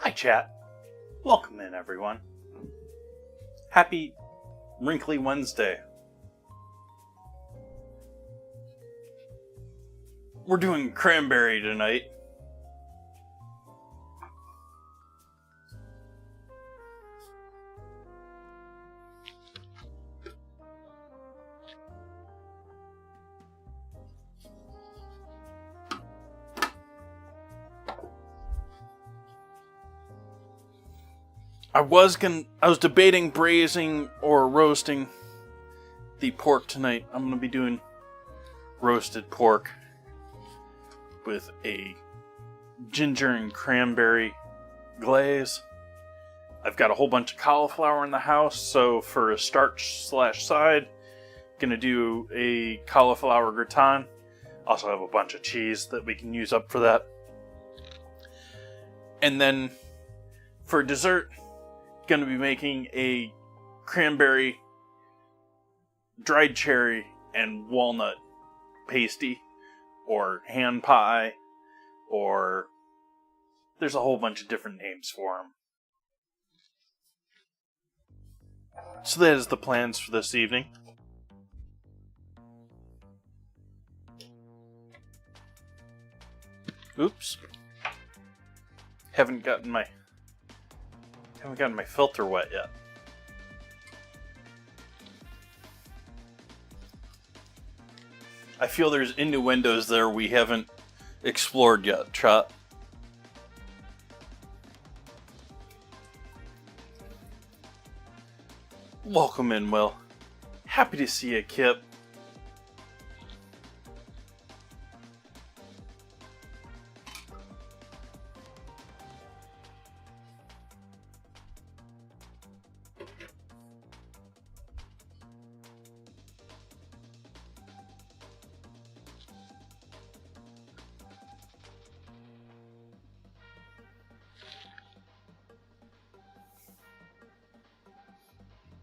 Hi chat. Welcome in everyone. Happy Wrinkly Wednesday. We're doing Cranberry tonight. I was debating braising or roasting the pork tonight. I'm gonna be doing roasted pork with a ginger and cranberry glaze. I've got a whole bunch of cauliflower in the house, so for a starch/side, gonna do a cauliflower gratin. Also have a bunch of cheese that we can use up for that. And then for dessert, gonna be making a cranberry, dried cherry, and walnut pasty, or hand pie, or there's a whole bunch of different names for them. So that is the plans for this evening. Oops. Haven't gotten my filter wet yet. I feel there's innuendos there we haven't explored yet, chat. Welcome in, Will. Happy to see you, Kip.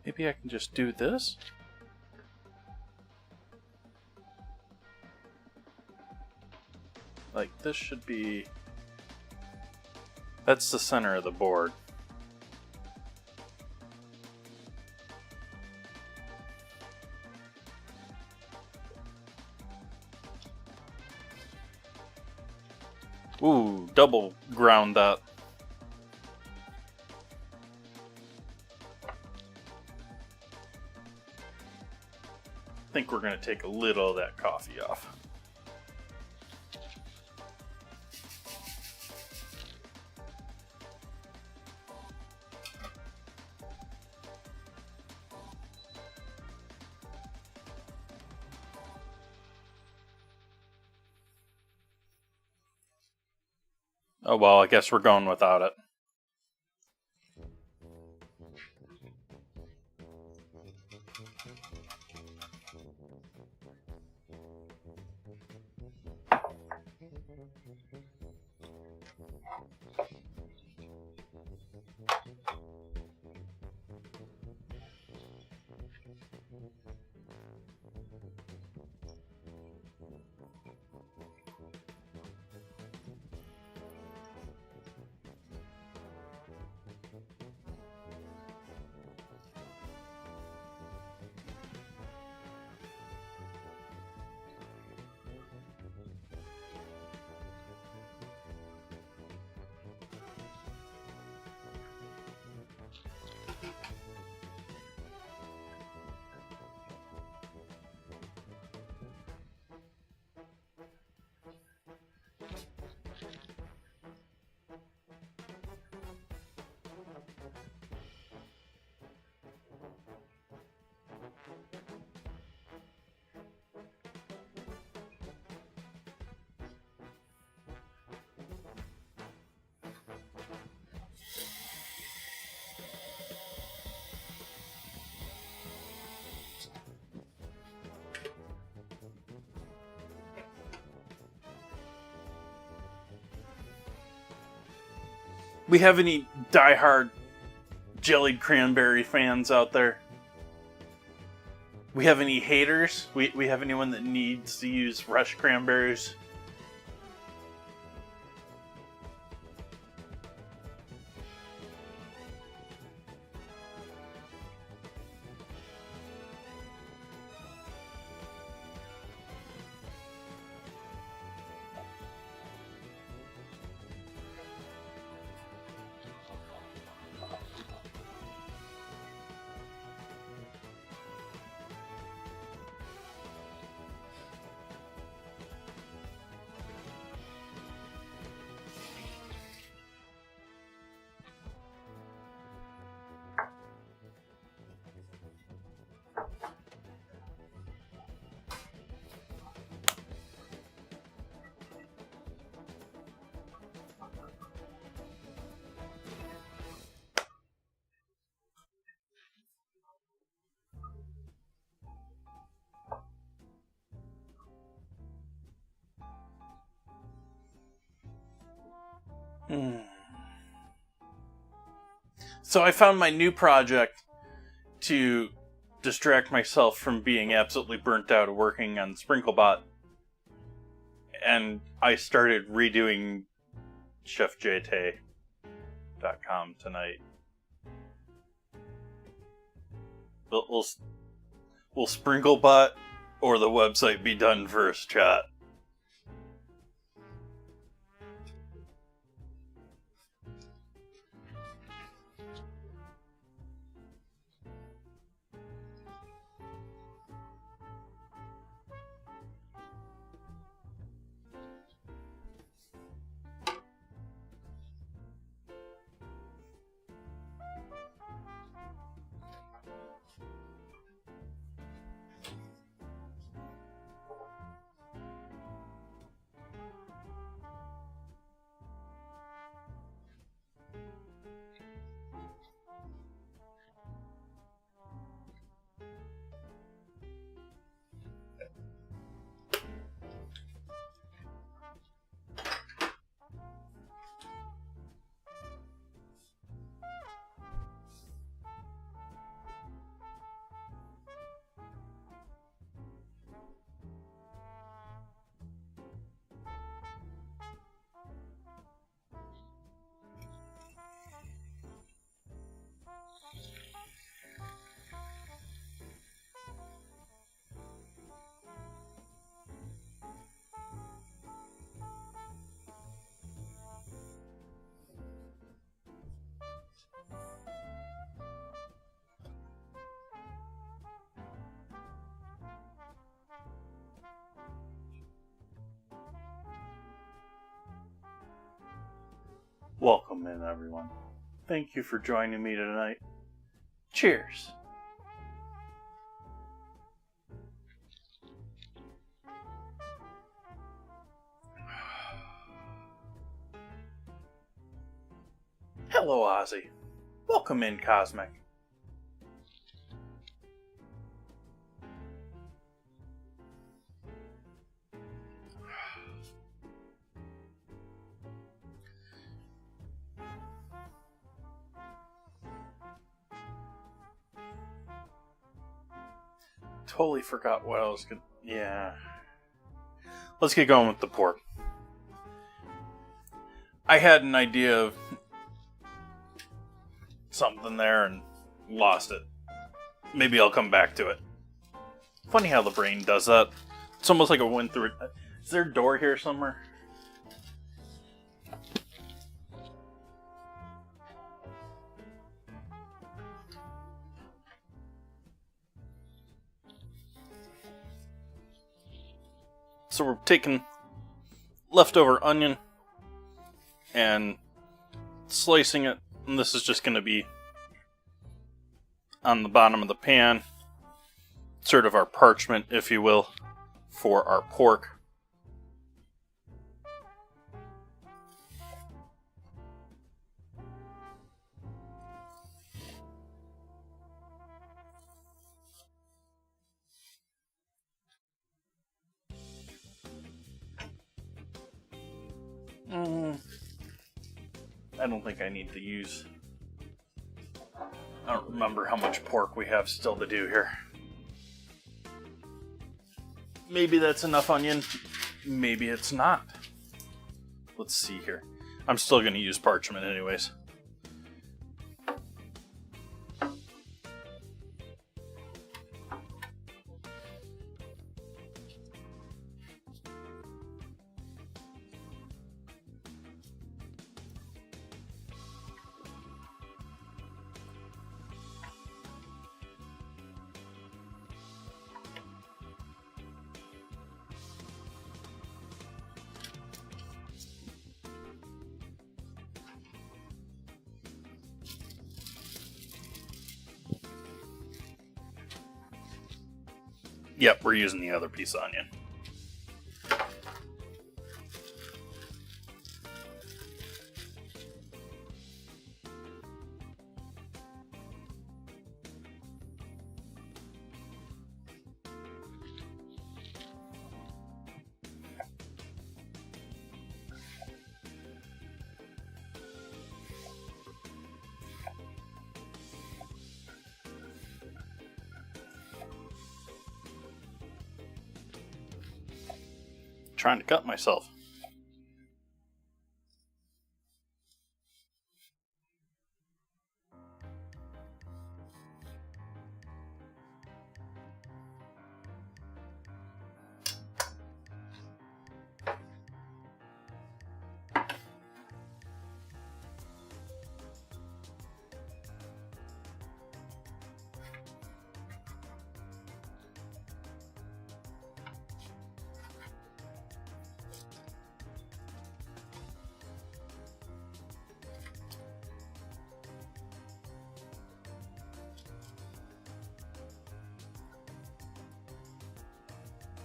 Maybe I can just do this? Like, this should be... That's the center of the board. Ooh, double ground that. I think we're going to take a little of that coffee off. Oh well, I guess we're going without it. We have any diehard Jellied Cranberry fans out there? We have any haters? We have anyone that needs to use fresh cranberries? So I found my new project to distract myself from being absolutely burnt out of working on SprinkleBot. And I started redoing chefjt.com tonight. But will SprinkleBot or the website be done first, chat? Welcome in, everyone. Thank you for joining me tonight. Cheers. Hello, Ozzy. Welcome in, Cosmic. Totally forgot what I was gonna... Yeah. Let's get going with the pork. I had an idea of something there and lost it. Maybe I'll come back to it. Funny how the brain does that. It's almost like a went through it. Is there a door here somewhere? So we're taking leftover onion and slicing it, and this is just going to be on the bottom of the pan, sort of our parchment, if you will, for our pork. I don't think I need to use... I don't remember how much pork we have still to do here. Maybe that's enough onion. Maybe it's not. Let's see here. I'm still going to use parchment anyways. Yep, we're using the other piece of onion. trying to cut myself.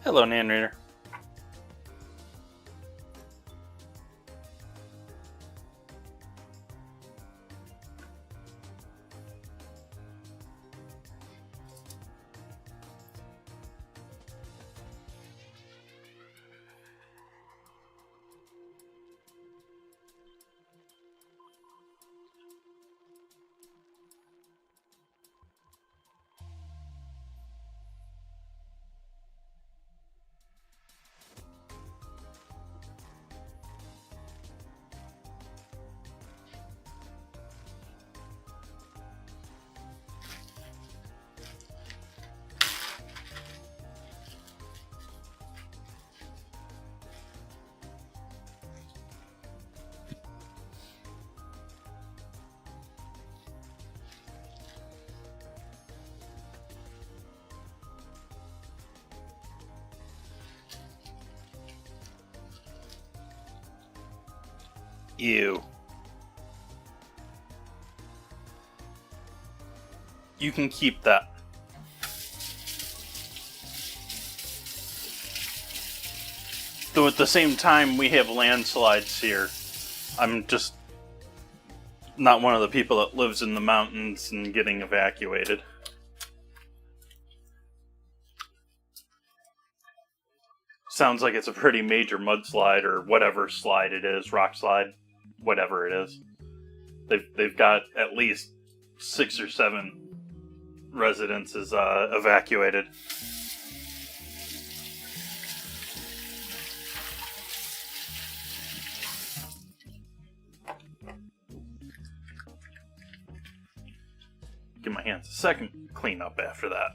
Hello, Nan Reader. Ew. You can keep that. Though at the same time we have landslides here. I'm just not one of the people that lives in the mountains and getting evacuated. Sounds like it's a pretty major mudslide or whatever slide it is, rock slide, whatever it is. They've got at least 6 or 7 residences evacuated. Give my hands a second clean up after that.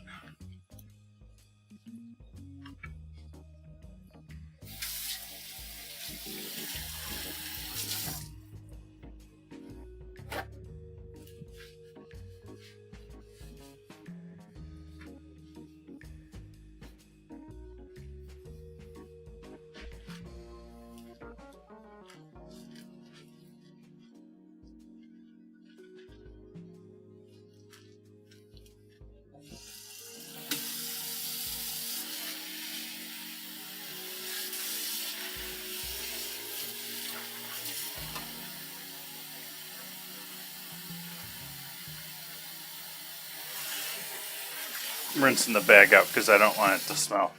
I'm rinsing the bag out because I don't want it to smell.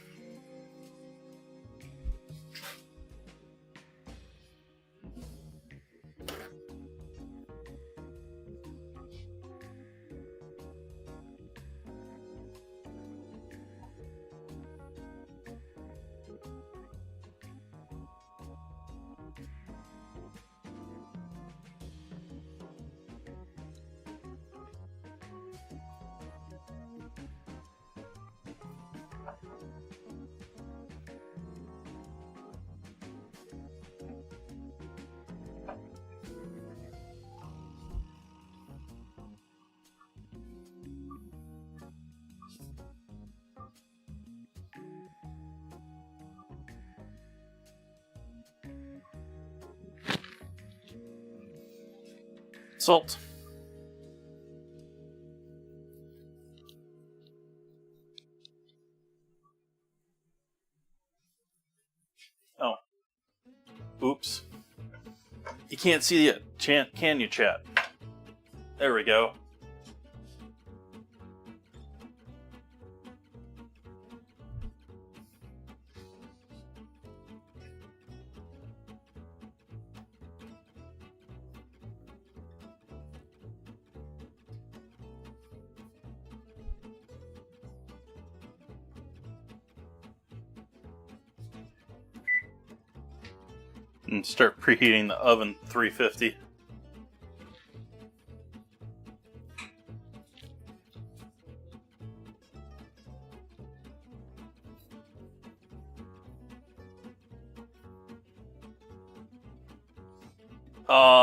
Salt. Oh. Oops. You can't see it, can you, chat? There we go. And start preheating the oven 350.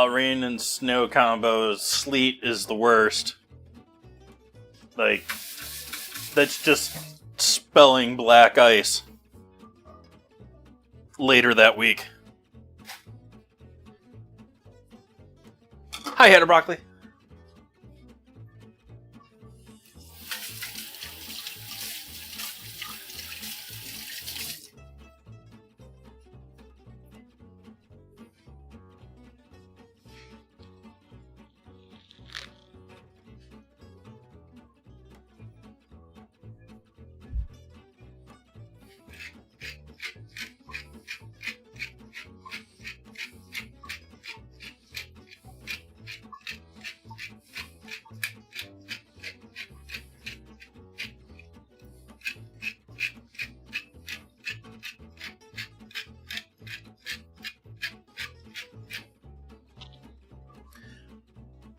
Rain and snow combos. Sleet is the worst. Like, that's just spelling black ice later that week. Hi, Head of Broccoli.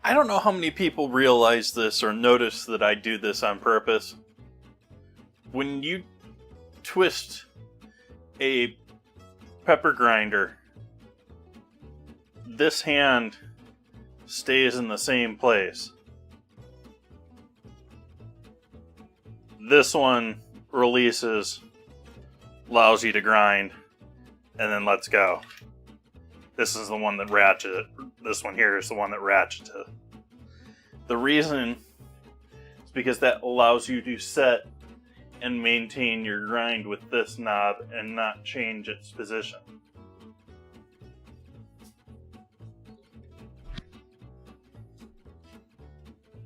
I don't know how many people realize this or notice that I do this on purpose. When you twist a pepper grinder, this hand stays in the same place. This one releases, allows you to grind, and then lets go. This is the one that ratchets. This one here is the one that ratchets it. The reason is because that allows you to set and maintain your grind with this knob and not change its position.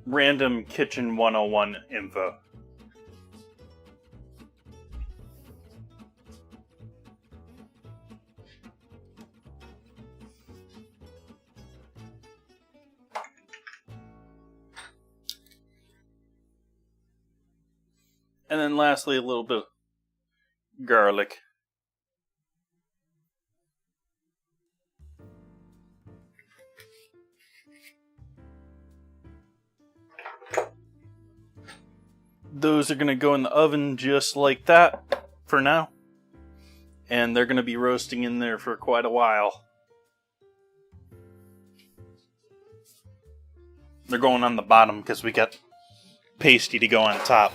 Random Kitchen 101 info. And then lastly, a little bit of garlic. Those are going to go in the oven just like that for now. And they're going to be roasting in there for quite a while. They're going on the bottom because we got pasty to go on top.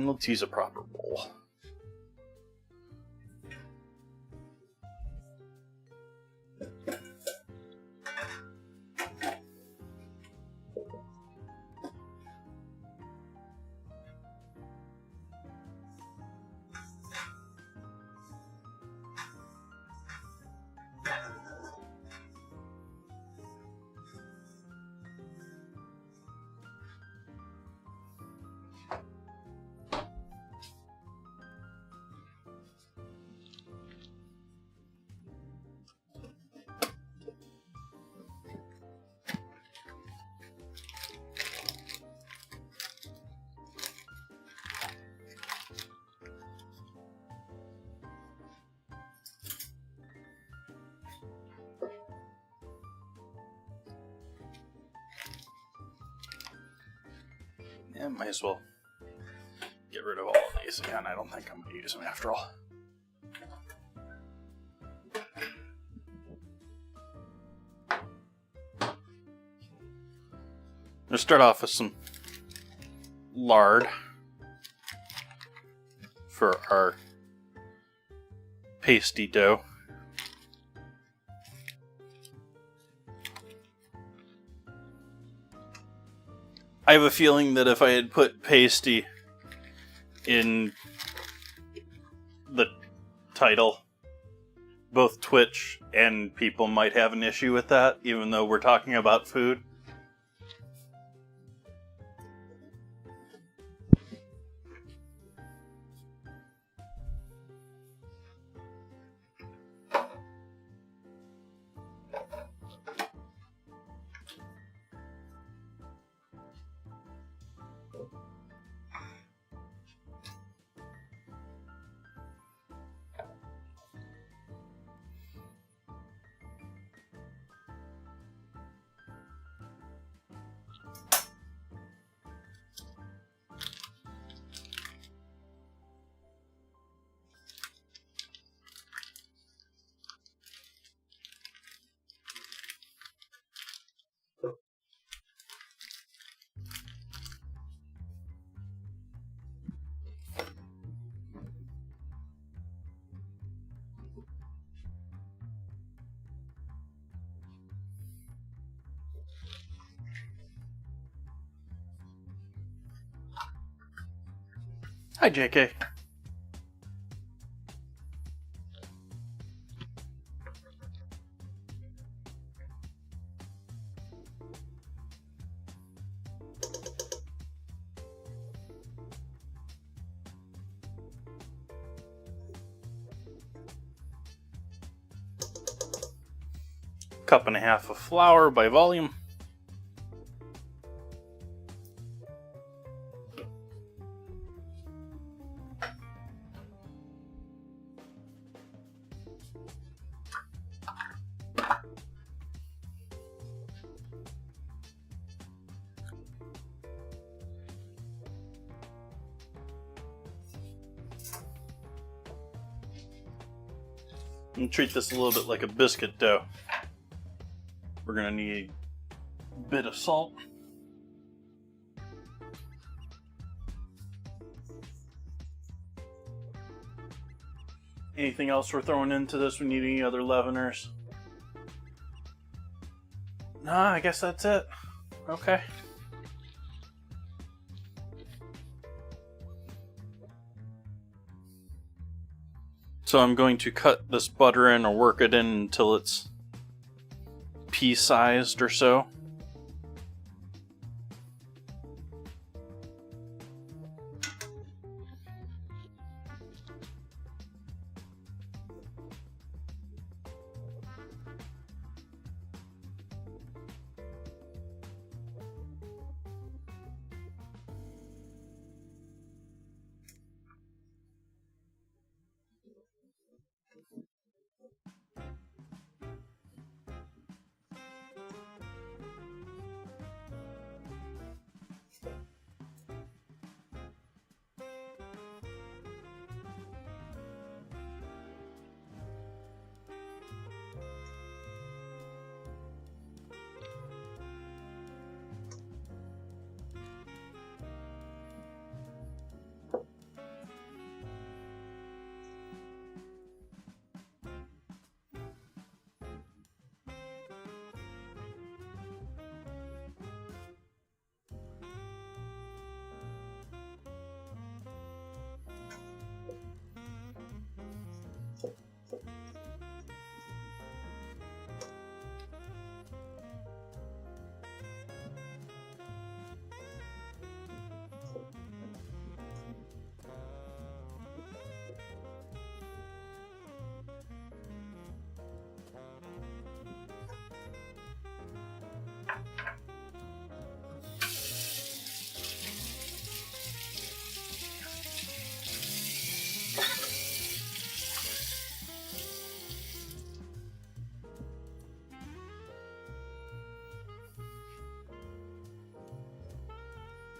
Let's use a proper bowl. Yeah, might as well get rid of all of these again. I don't think I'm going to use them after all. Let's start off with some lard for our pasty dough. I have a feeling that if I had put pasty in the title, both Twitch and people might have an issue with that, even though we're talking about food. Hi, JK. Cup and a half of flour by volume. And treat this a little bit like a biscuit dough. We're going to need a bit of salt. Anything else we're throwing into this? We need any other leaveners? Nah, I guess that's it. Okay. So I'm going to cut this butter in or work it in until it's pea-sized or so.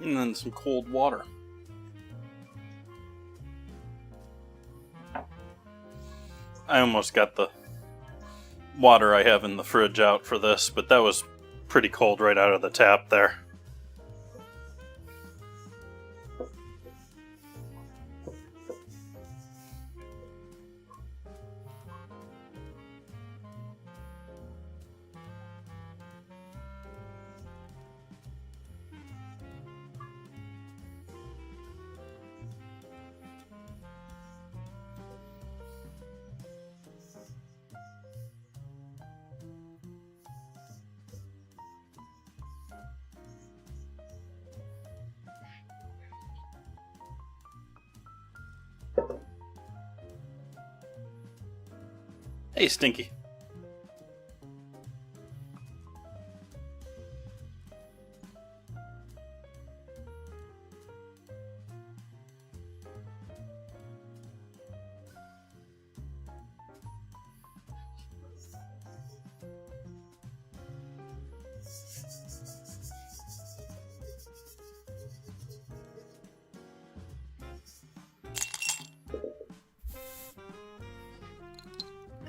And then some cold water. I almost got the water I have in the fridge out for this, but that was pretty cold right out of the tap there. Hey, Stinky.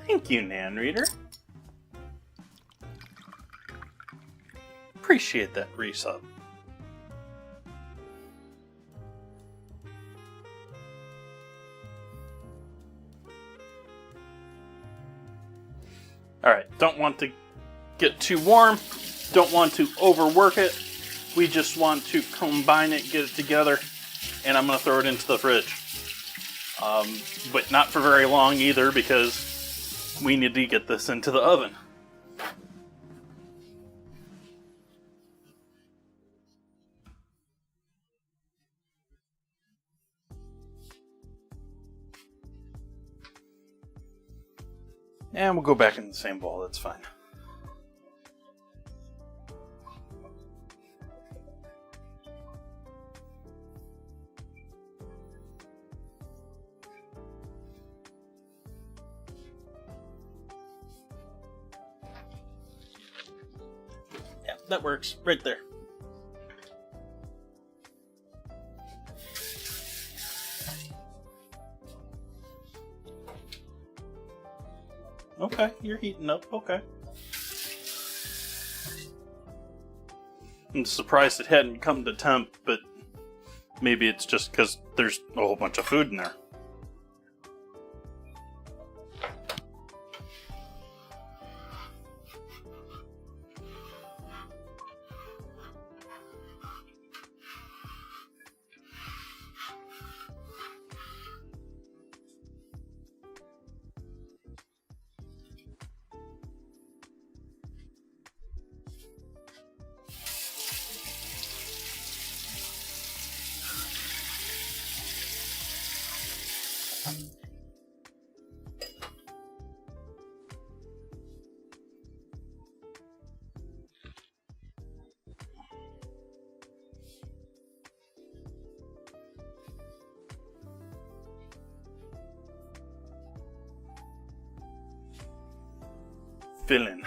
Thank you, Nan Reader. Appreciate that resub. Alright, don't want to get too warm, don't want to overwork it. We just want to combine it, get it together and I'm going to throw it into the fridge. But not for very long either, because we need to get this into the oven. And we'll go back in the same bowl, that's fine. Yeah, that works right there. Okay, you're heating up, okay. I'm surprised it hadn't come to temp, but maybe it's just because there's a whole bunch of food in there. Filling.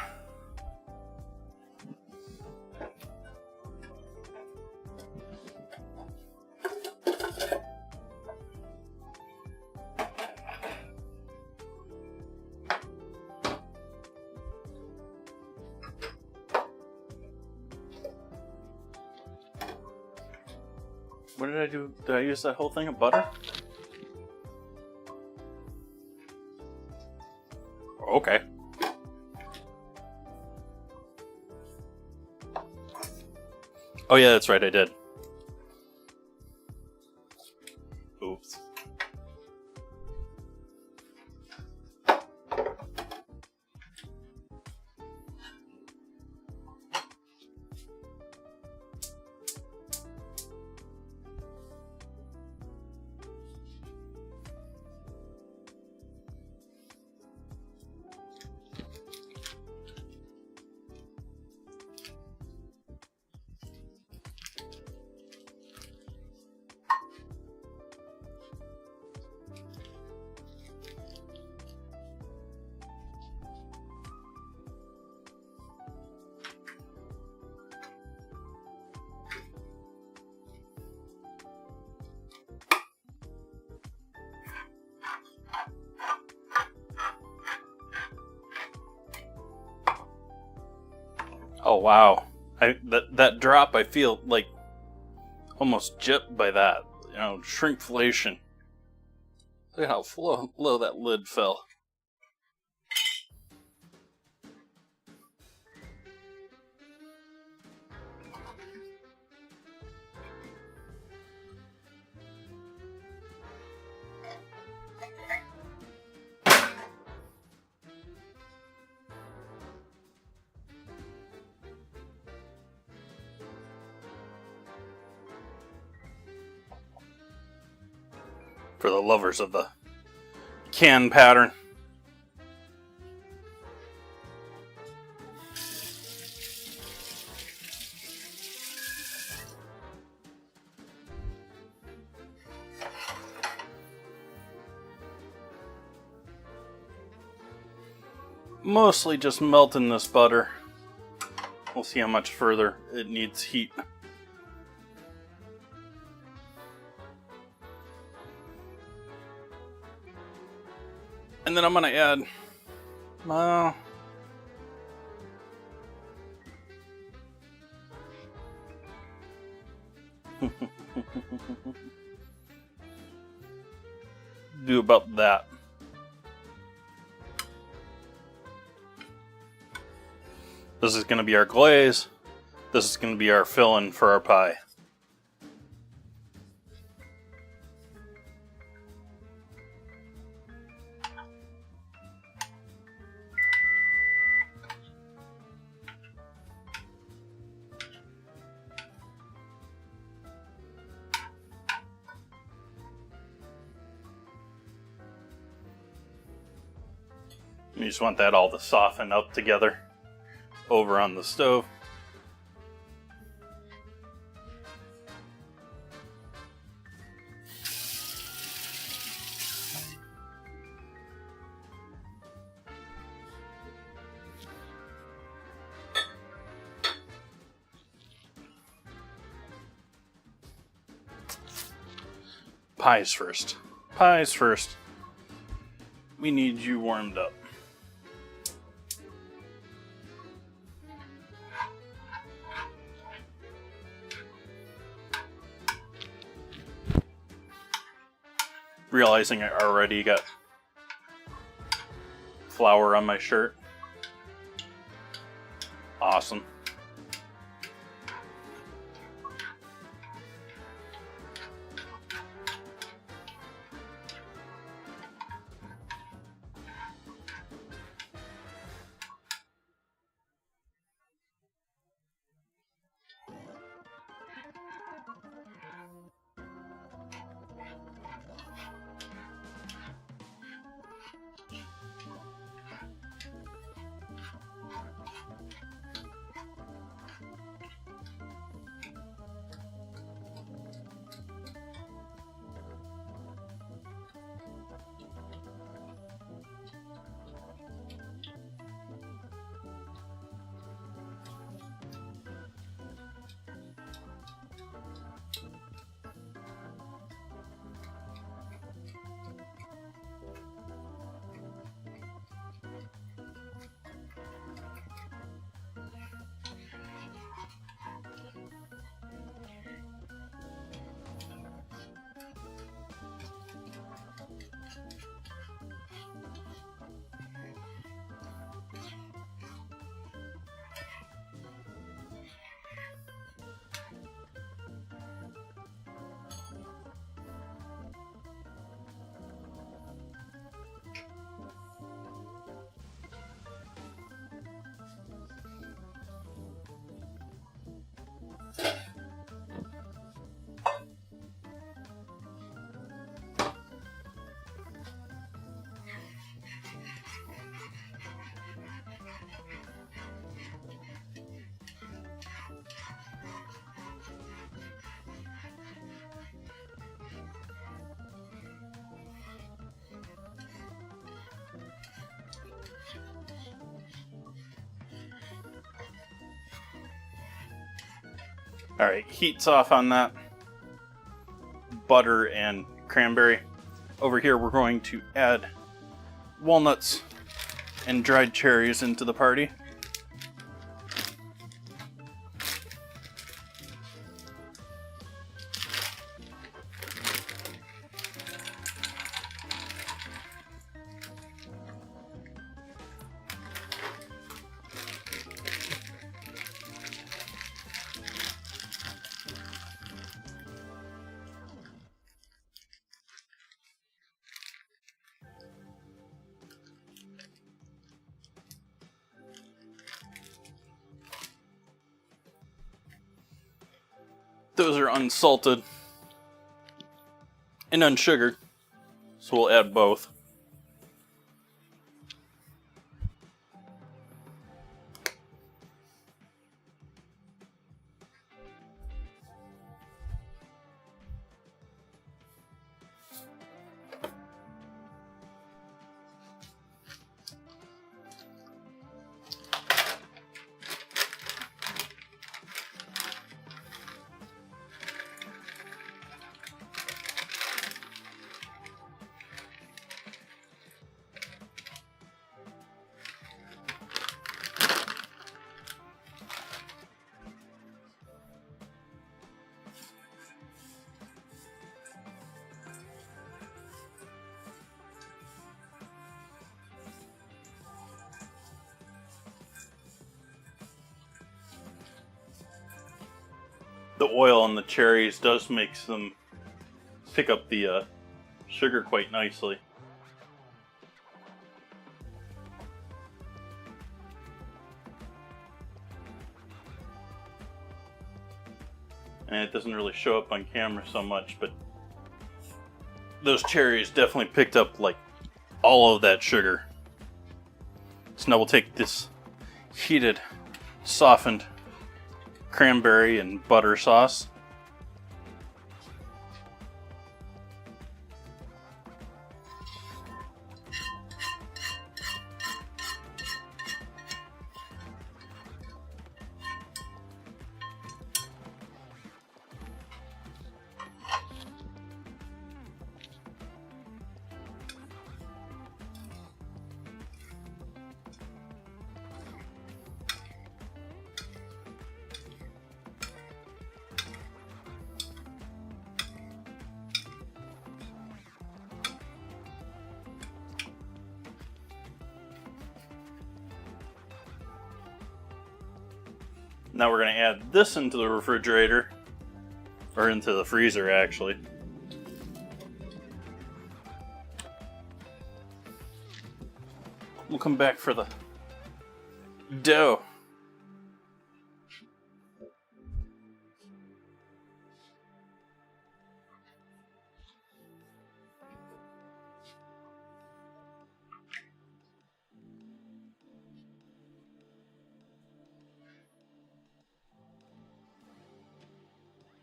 What did I do? Did I use that whole thing of butter? Okay. Oh yeah, that's right, I did. Oops. Oh wow. That drop, I feel like almost gypped by that. You know, shrinkflation. Look at how low that lid fell. For the lovers of the can pattern. Mostly just melting this butter. We'll see how much further it needs heat. And then I'm gonna add, do about that. This is gonna be our glaze. This is gonna be our filling for our pie. You just want that all to soften up together over on the stove. Pies first. Pies first. We need you warmed up. Realizing I already got flour on my shirt. Awesome. Alright, heat's off on that. Butter and cranberry. Over here we're going to add walnuts and dried cherries into the party. Those are unsalted and unsugared, so we'll add both. The oil on the cherries does make them pick up the sugar quite nicely. And it doesn't really show up on camera so much, but those cherries definitely picked up like all of that sugar. So now we'll take this heated, softened cranberry and butter sauce. Now we're going to add this into the refrigerator, or into the freezer actually. We'll come back for the dough.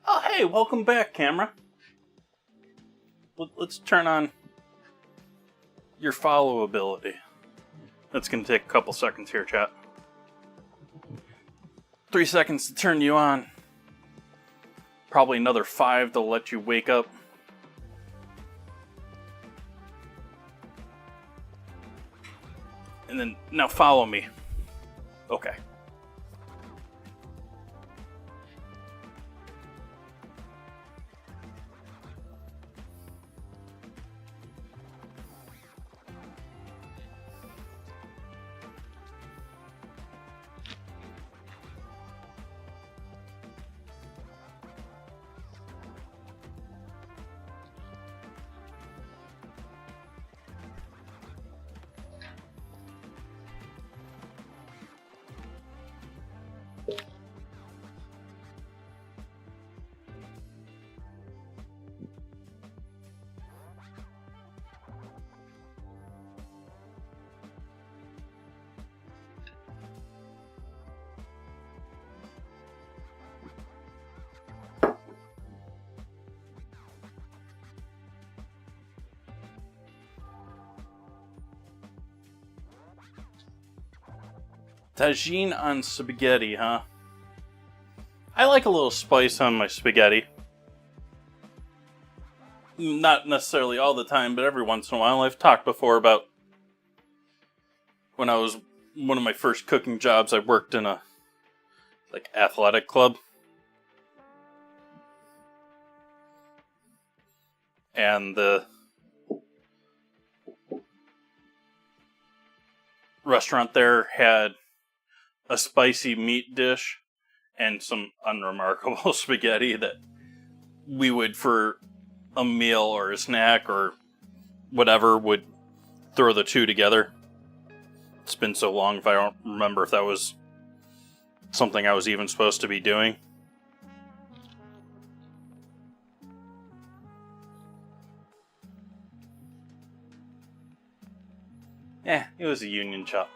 Oh, hey, welcome back, camera. Let's turn on your follow ability. That's going to take a couple seconds here, chat. 3 seconds to turn you on. Probably another 5 to let you wake up. And then, now follow me. Okay. Tagine on spaghetti, huh? I like a little spice on my spaghetti. Not necessarily all the time, but every once in a while. I've talked before about when I was one of my first cooking jobs, I worked in a athletic club. And the restaurant there had a spicy meat dish and some unremarkable spaghetti that we would, for a meal or a snack or whatever, would throw the two together. It's been so long if I don't remember if that was something I was even supposed to be doing. It was a union chop.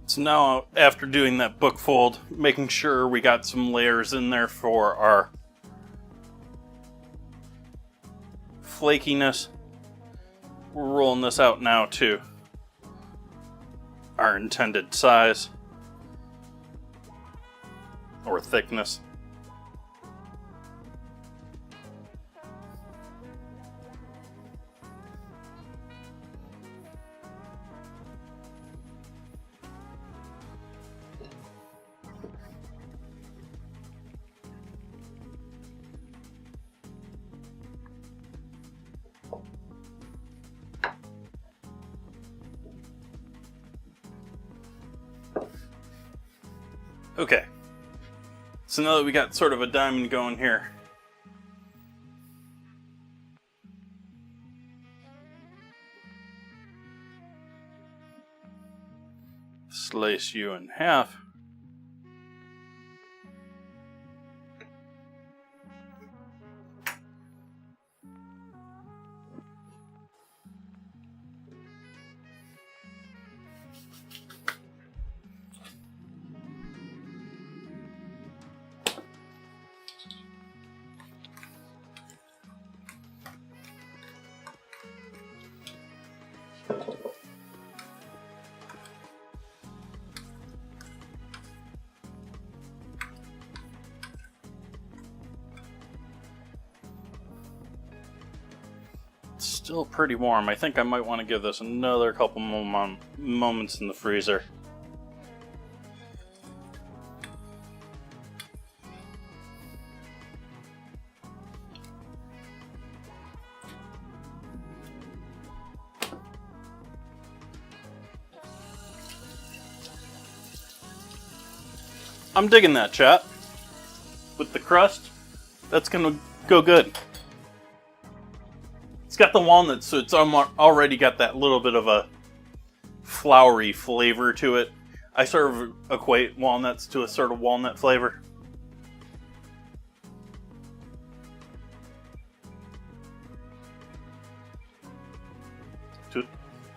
So now, after doing that book fold, making sure we got some layers in there for our flakiness, we're rolling this out now to our intended size. or thickness. Okay, so now that we got sort of a diamond going here, slice you in half. Still pretty warm. I think I might want to give this another couple more moments in the freezer. I'm digging that, chat. With the crust, that's gonna go good. It's got the walnuts, so it's already got that little bit of a floury flavor to it. I sort of equate walnuts to a sort of walnut flavor.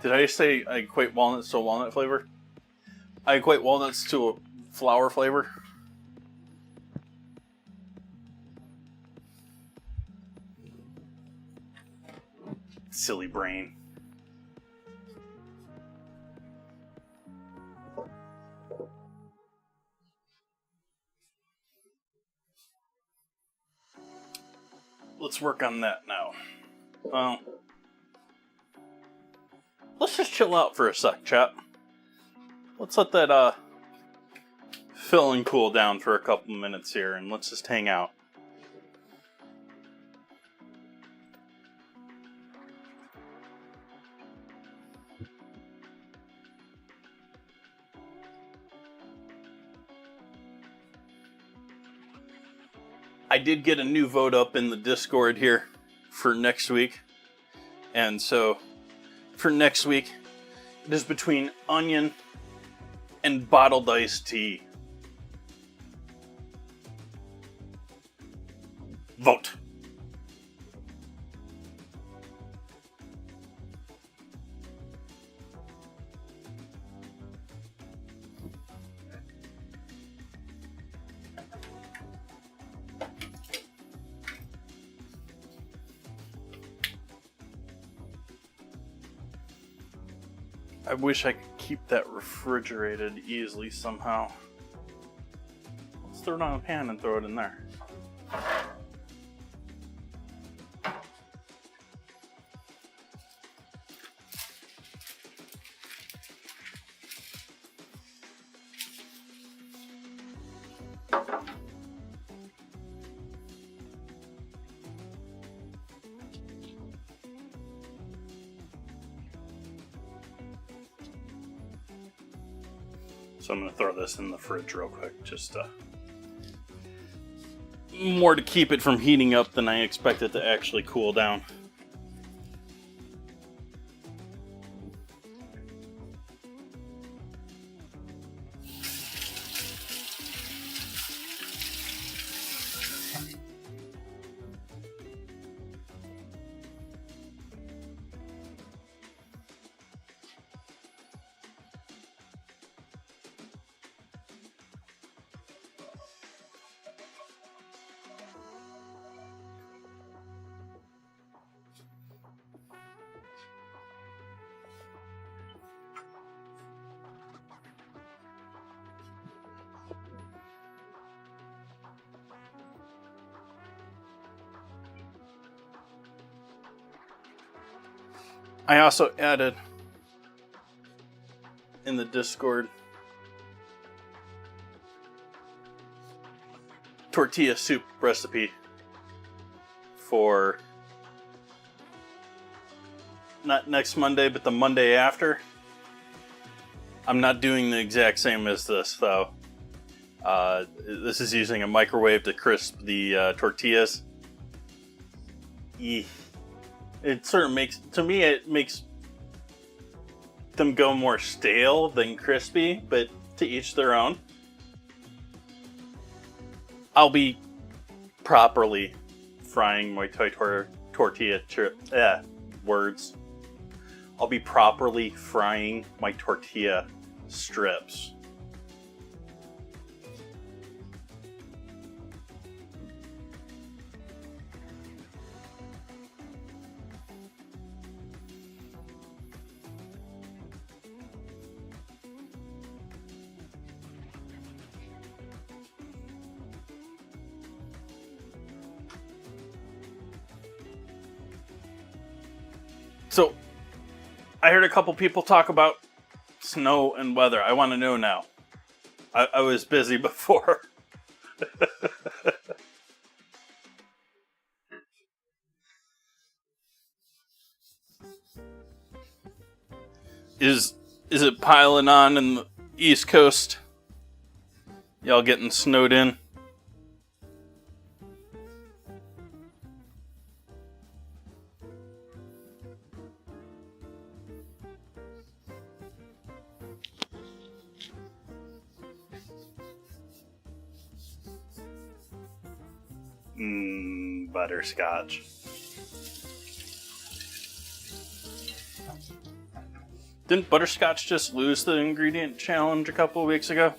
Did I say I equate walnuts to a walnut flavor? I equate walnuts to a flour flavor. Silly brain. Let's work on that now. Well, let's just chill out for a sec, chat. Let's let that fill and cool down for a couple minutes here, and let's just hang out. I did get a new vote up in the Discord here for next week. And so, for next week, it is between onion and bottled iced tea. Vote. I wish I could keep that refrigerated easily somehow. Let's throw it on a pan and throw it in there. So I'm going to throw this in the fridge real quick, just more to keep it from heating up than I expect it to actually cool down. I also added in the Discord tortilla soup recipe for not next Monday, but the Monday after. I'm not doing the exact same as this, though. This is using a microwave to crisp the tortillas. It sort of makes, to me, it makes them go more stale than crispy, but to each their own. I'll be properly frying my tortilla words. I'll be properly frying my tortilla strips. So, I heard a couple people talk about snow and weather. I want to know now. I was busy before. Is it piling on in the East Coast? Y'all getting snowed in? Butterscotch. Didn't Butterscotch just lose the ingredient challenge a couple of weeks ago?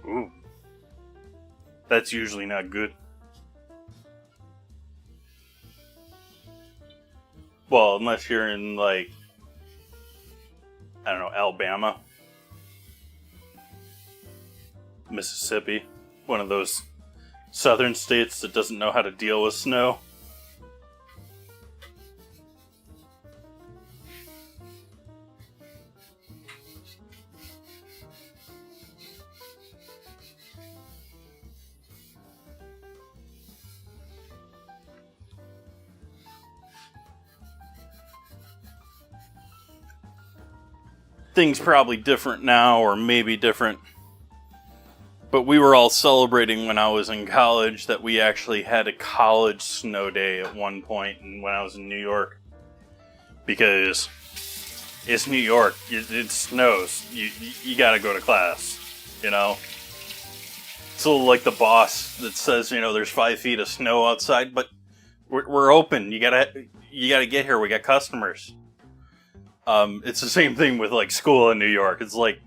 Ooh. That's usually not good. Well, unless you're in, like, I don't know, Alabama, Mississippi, one of those southern states that doesn't know how to deal with snow. Things probably different now, or maybe different. But we were all celebrating when I was in college that we actually had a college snow day at one point, and when I was in New York. Because it's New York, it snows. You gotta go to class, you know? It's a little like the boss that says, you know, there's 5 feet of snow outside, but we're open. You gotta get here. We got customers. It's the same thing with, like, school in New York. It's like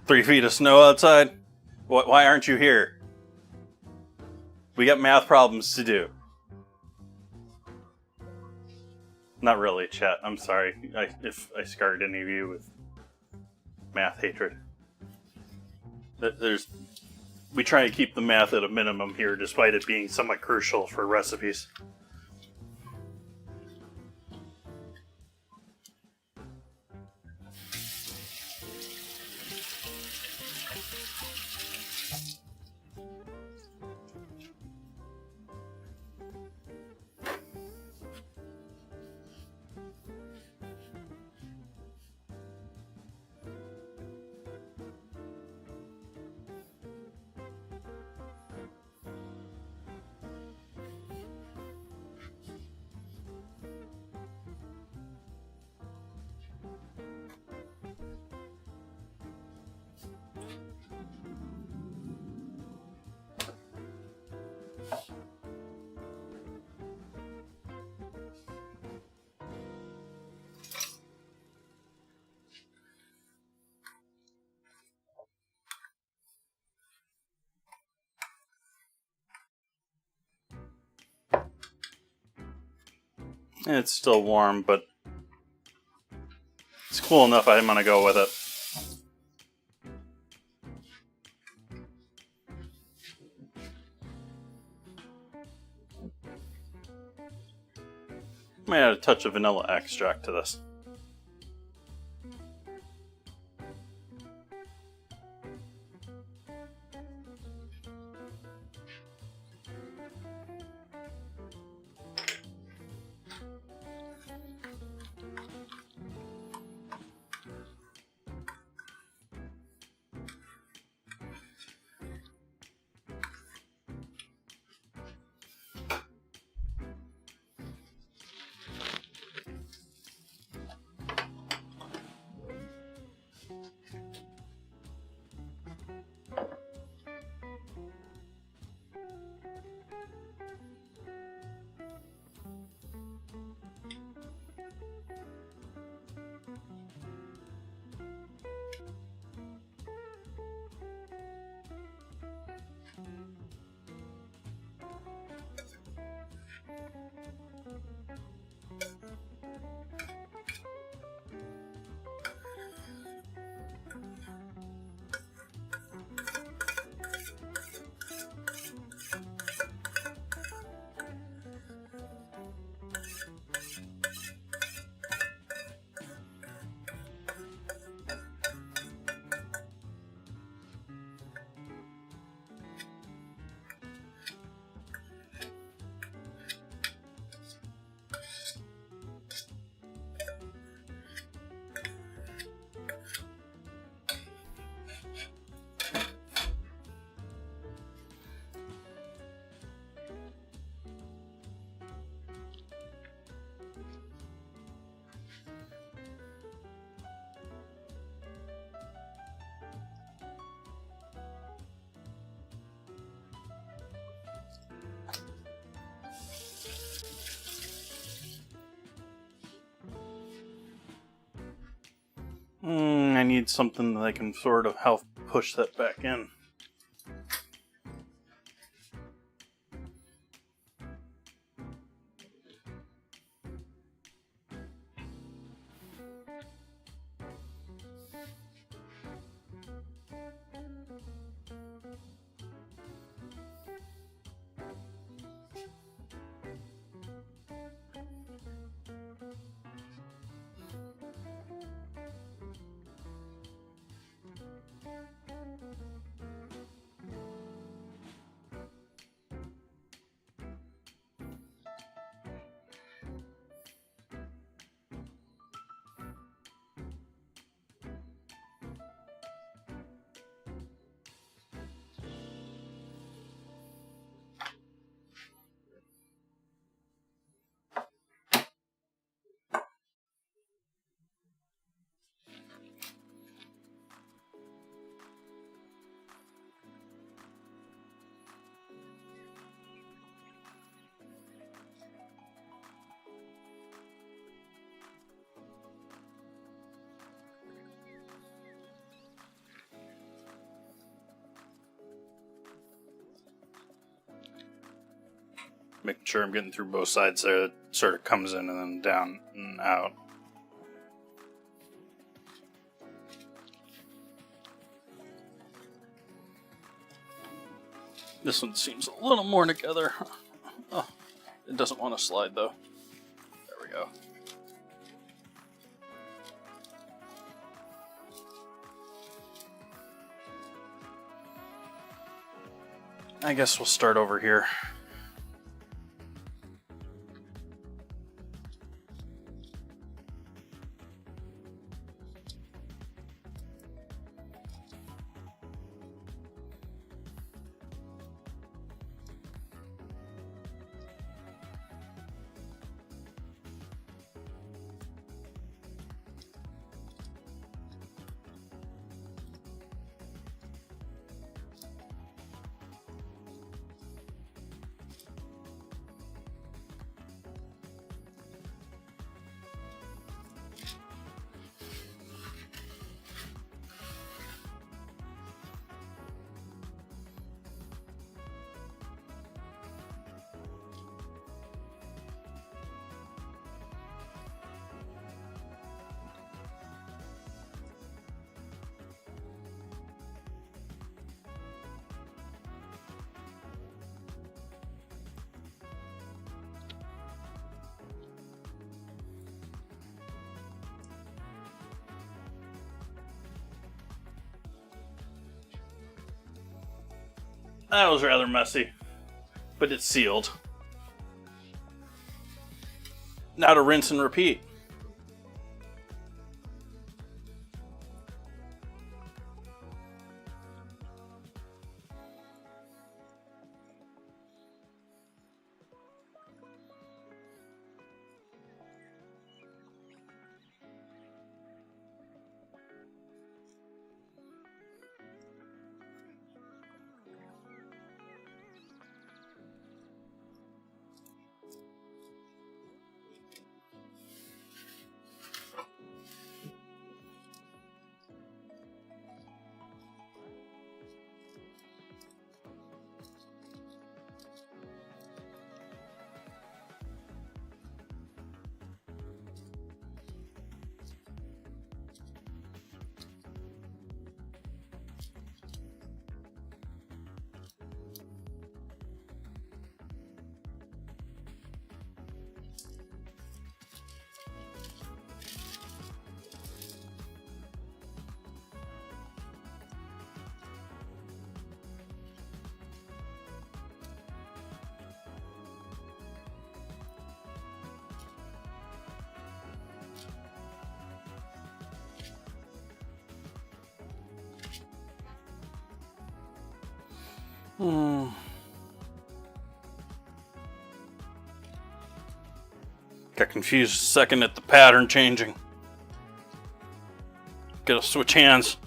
3 feet of snow outside. Why aren't you here? We got math problems to do. Not really, chat. I'm sorry if I scarred any of you with math hatred. We try to keep the math at a minimum here, despite it being somewhat crucial for recipes. It's still warm, but it's cool enough I'm gonna go with it. Might add a touch of vanilla extract to this. I need something that I can sort of help push that back in. Making sure I'm getting through both sides there. It sort of comes in and then down and out. This one seems a little more together. Oh, it doesn't want to slide though. There we go. I guess we'll start over here. That was rather messy, but it's sealed. Now to rinse and repeat. Got confused a second at the pattern changing. Gotta switch hands.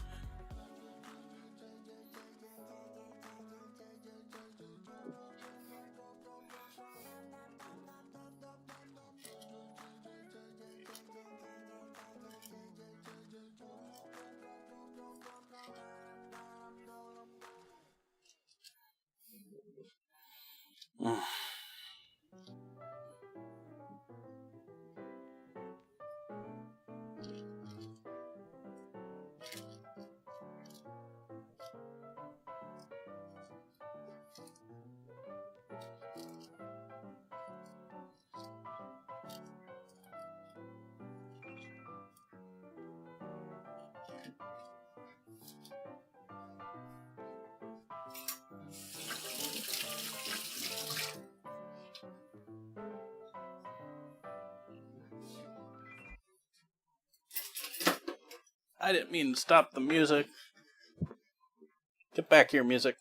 I didn't mean to stop the music. Get back here, music.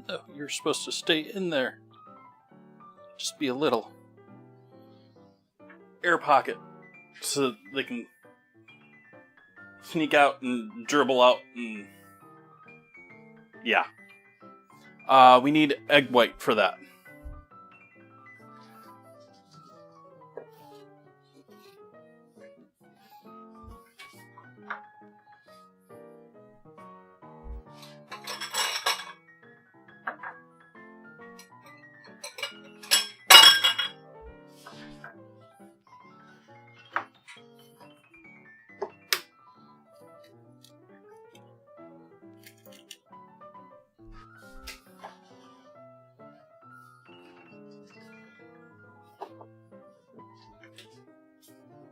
No, you're supposed to stay in there. Just be a little air pocket so they can sneak out and dribble out and yeah. We need egg white for that.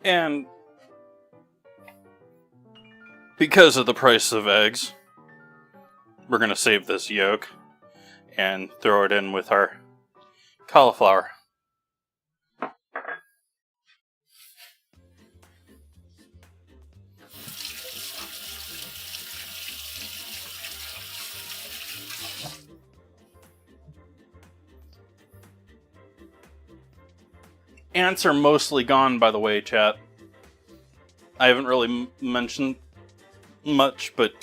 And because of the price of eggs, we're going to save this yolk and throw it in with our cauliflower. Ants are mostly gone, by the way, chat. I haven't really mentioned much, but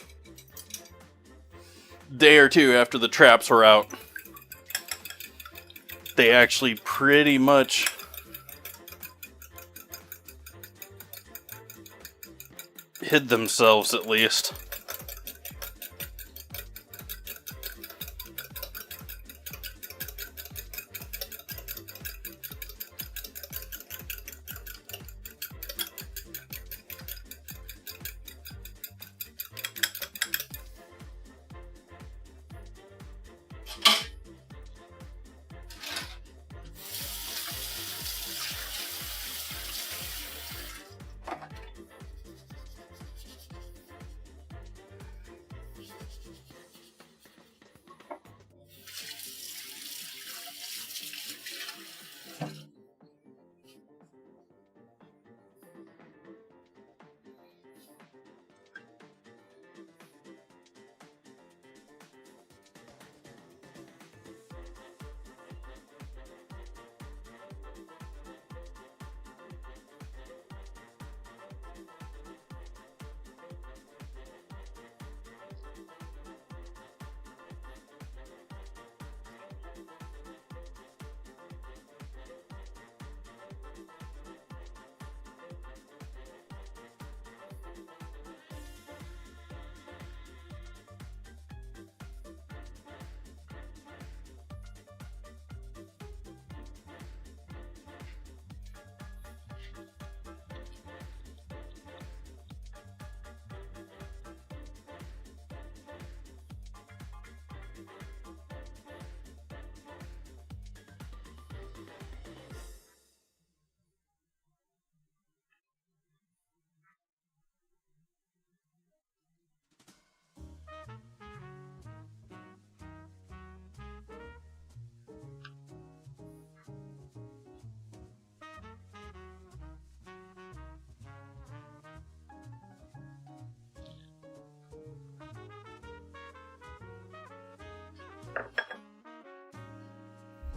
a day or two after the traps were out, they actually pretty much hid themselves, at least.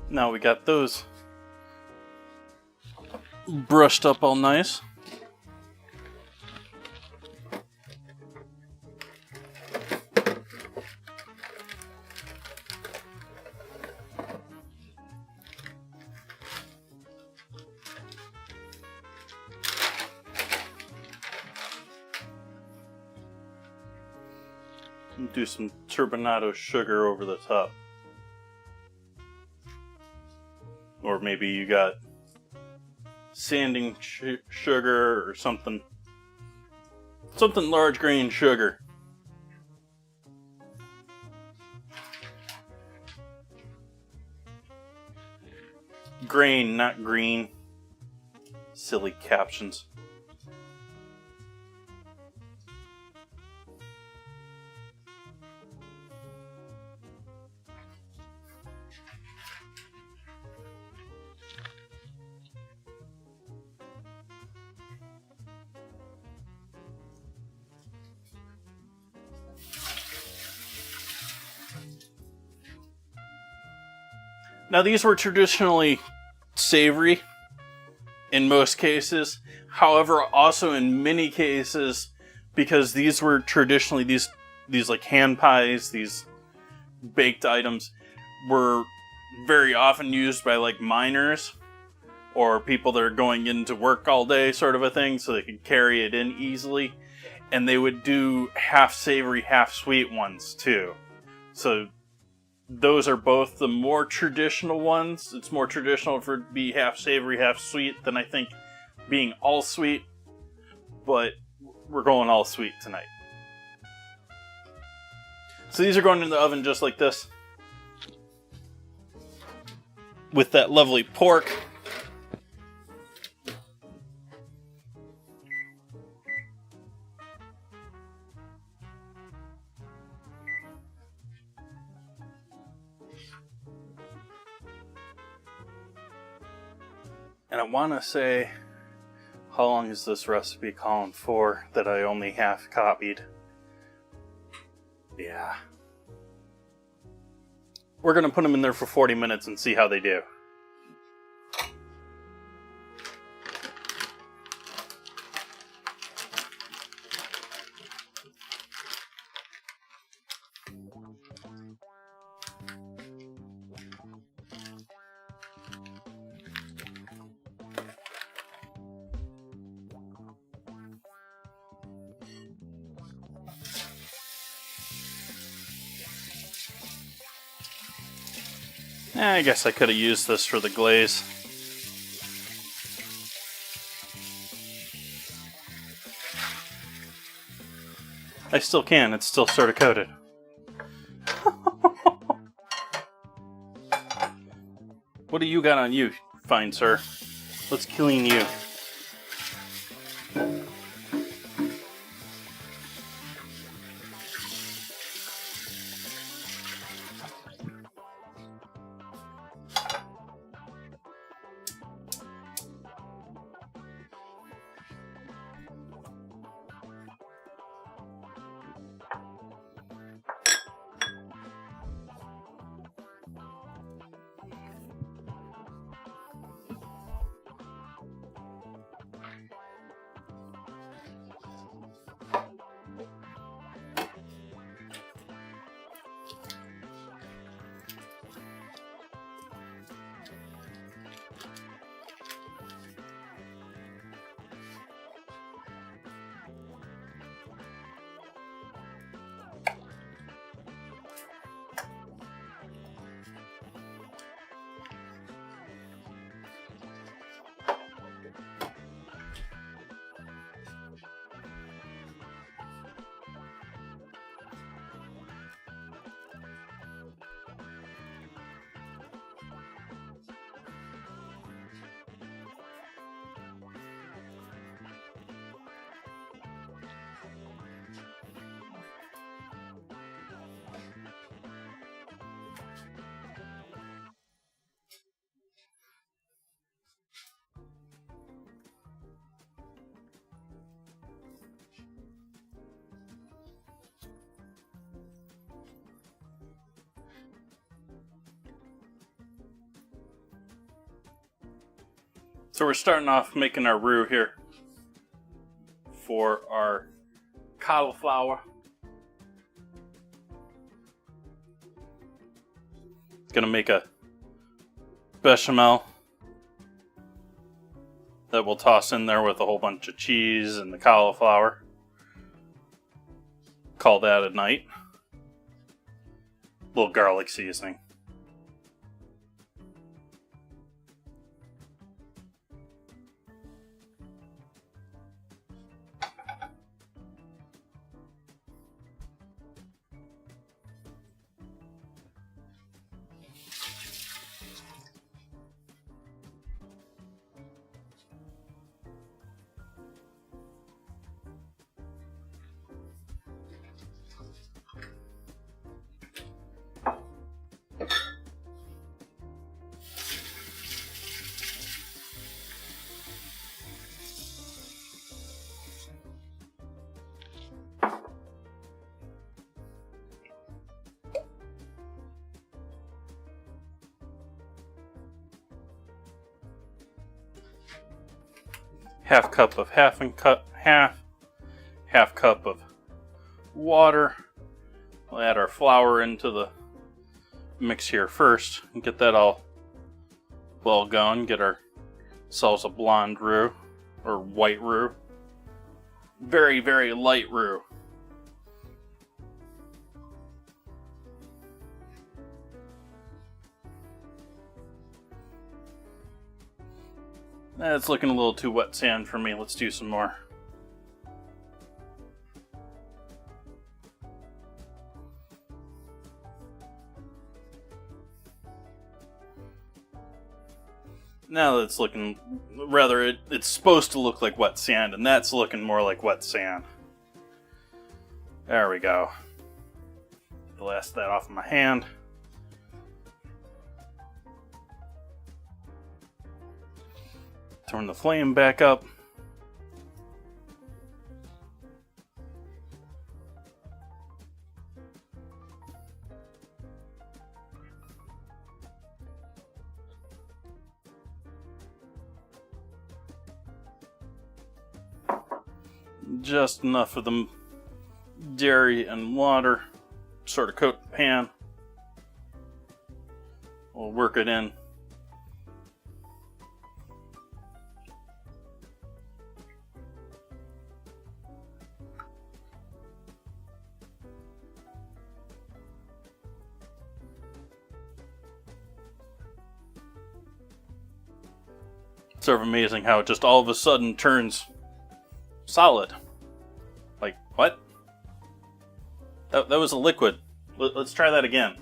Now we got those brushed up all nice. And do some turbinado sugar over the top. Or maybe you got sanding sugar or something large grain sugar. Grain, not green. Silly captions. Now these were traditionally savory in most cases. However, also in many cases, because these were traditionally these like hand pies, these baked items were very often used by like miners or people that are going into work all day, sort of a thing, so they could carry it in easily. And they would do half savory, half sweet ones too. So those are both the more traditional ones. It's more traditional for it to be half savory, half sweet than I think being all sweet. But we're going all sweet tonight. So these are going in the oven just like this. With that lovely pork. And I want to say, how long is this recipe calling for that I only half copied? Yeah. We're going to put them in there for 40 minutes and see how they do. I guess I could have used this for the glaze. I still can, it's still sort of coated. What do you got on you, fine sir? Let's clean you. So we're starting off making our roux here for our cauliflower. Gonna make a bechamel that we'll toss in there with a whole bunch of cheese and the cauliflower. Call that a night. A little garlic seasoning. Half cup of half cup of water. We'll add our flour into the mix here first and get that all well going. Get ourselves a blonde roux or white roux. Very, very light roux. That's looking a little too wet sand for me. Let's do some more. Now that's looking, rather, it's supposed to look like wet sand, and that's looking more like wet sand. There we go. Blast that off of my hand. Turn the flame back up. Just enough of the dairy and water, sort of coat the pan. We'll work it in. sort of amazing how it just all of a sudden turns solid. Like, what? That was a liquid. Let's try that again.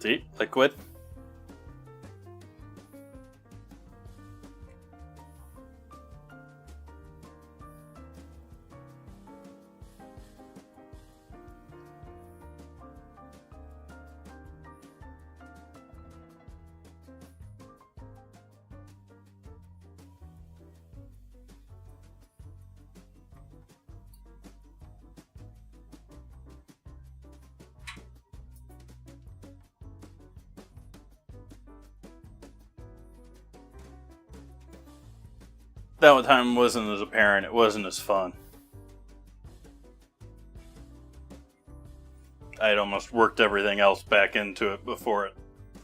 See? Liquid. That one time wasn't as apparent, it wasn't as fun. I had almost worked everything else back into it before it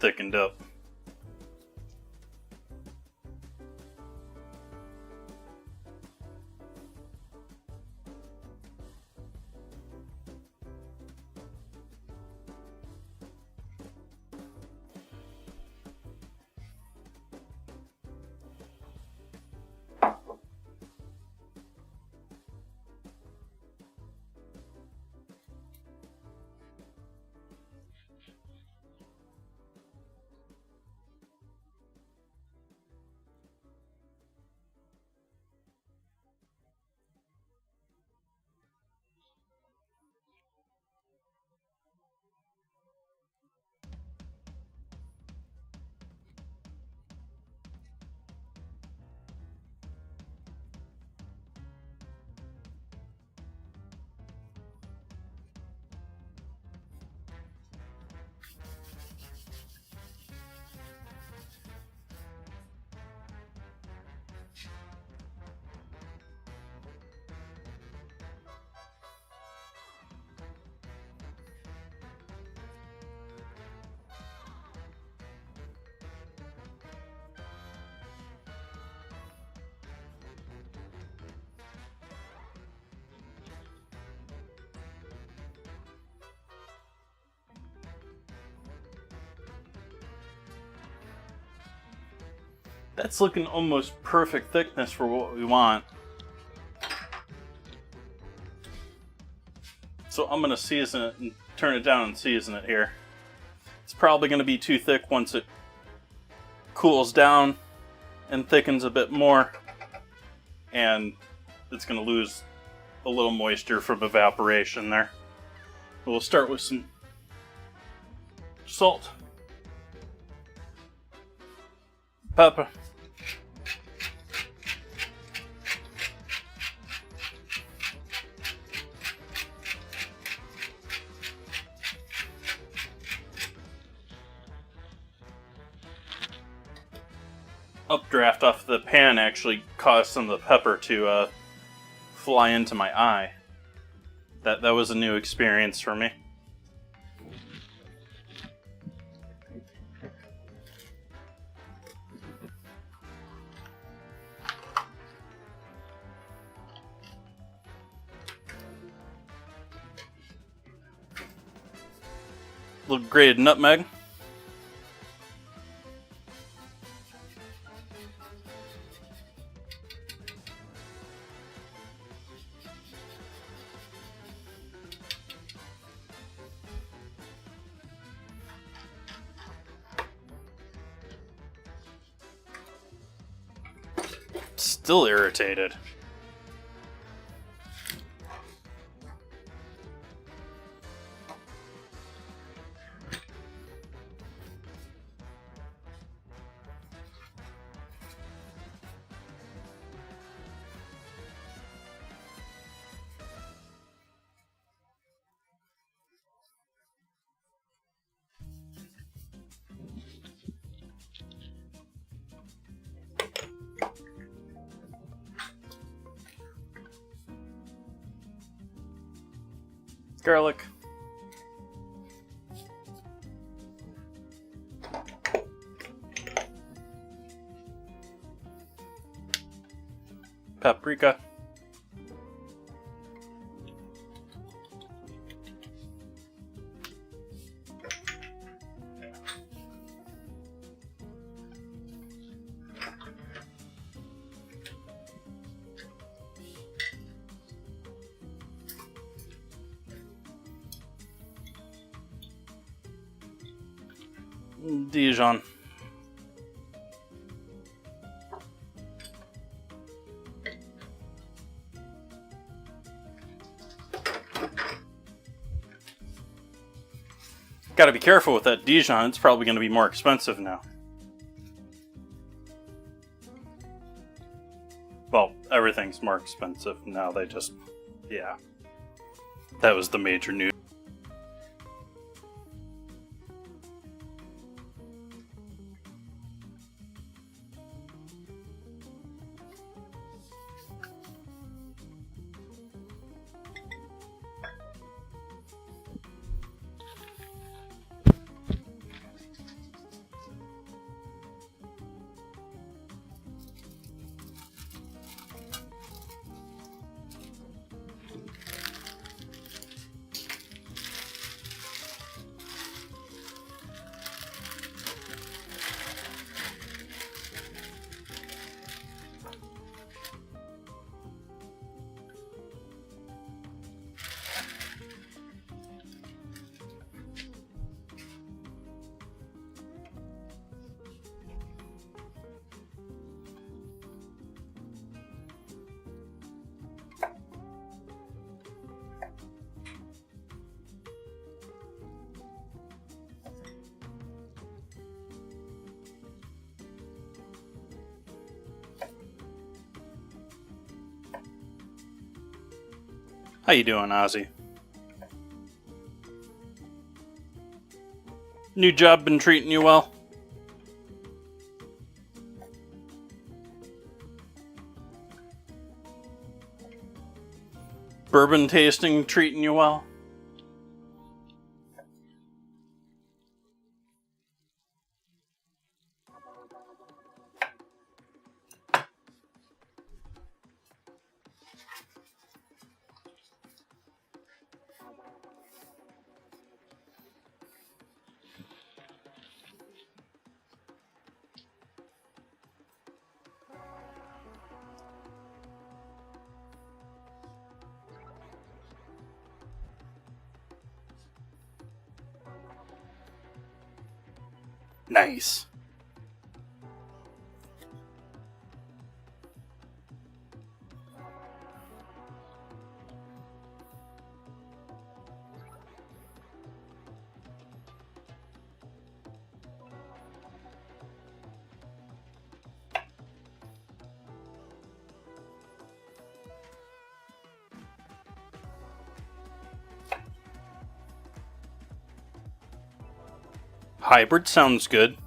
thickened up. That's looking almost perfect thickness for what we want. So I'm going to season it and turn it down and season it here. It's probably going to be too thick once it cools down and thickens a bit more. And it's going to lose a little moisture from evaporation there. We'll start with some salt, pepper, updraft off the pan actually caused some of the pepper to fly into my eye. That was a new experience for me. Little grated nutmeg. Still irritated. Garlic. Paprika. Dijon. Gotta be careful with that Dijon, it's probably gonna be more expensive now. Well, everything's more expensive now, they just... yeah. That was the major news. How you doing, Ozzy? New job been treating you well? Bourbon tasting treating you well? Nice. Hybrid sounds good.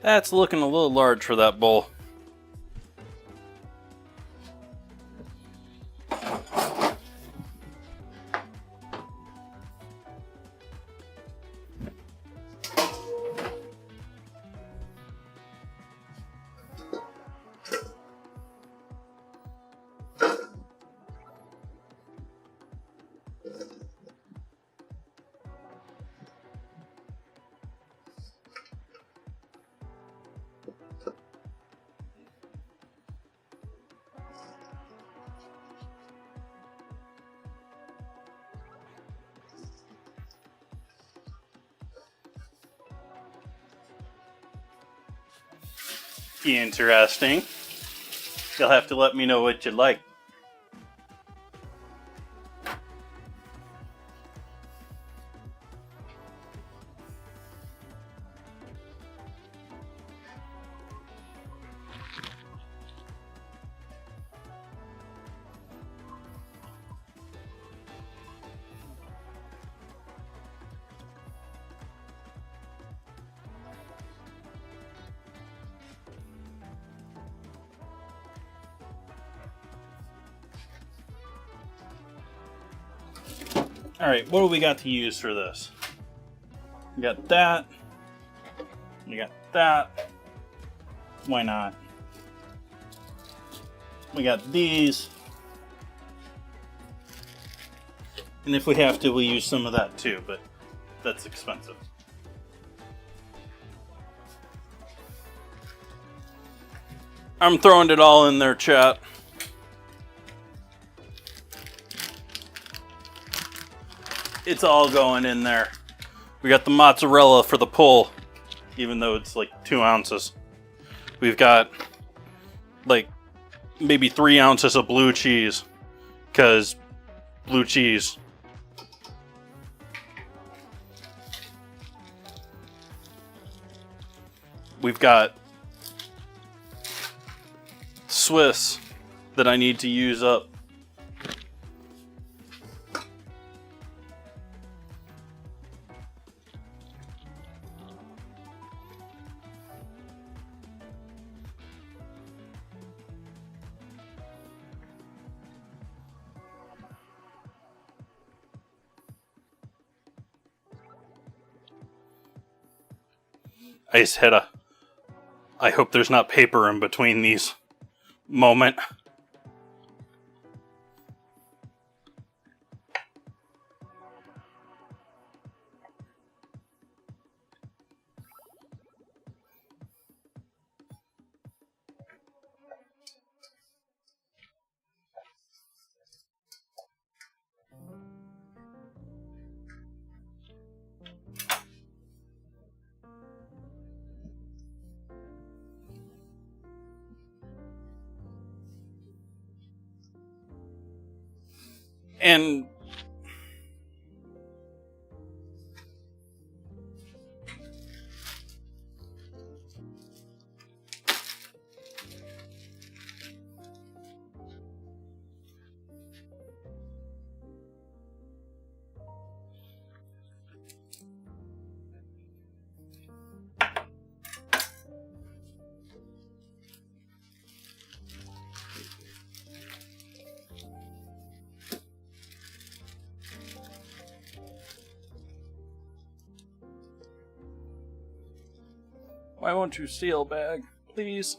That's looking a little large for that bowl. Interesting. You'll have to let me know what you like. Alright, what do we got to use for this? We got that. We got that. Why not? We got these. And if we have to, we'll use some of that too, but that's expensive. I'm throwing it all in there, chat. It's all going in there. We got the mozzarella for the pull, even though it's like 2 ounces. We've got like maybe 3 ounces of blue cheese, because blue cheese. We've got Swiss that I need to use up. I just had a... I hope there's not paper in between these moment. And why won't you seal bag, please?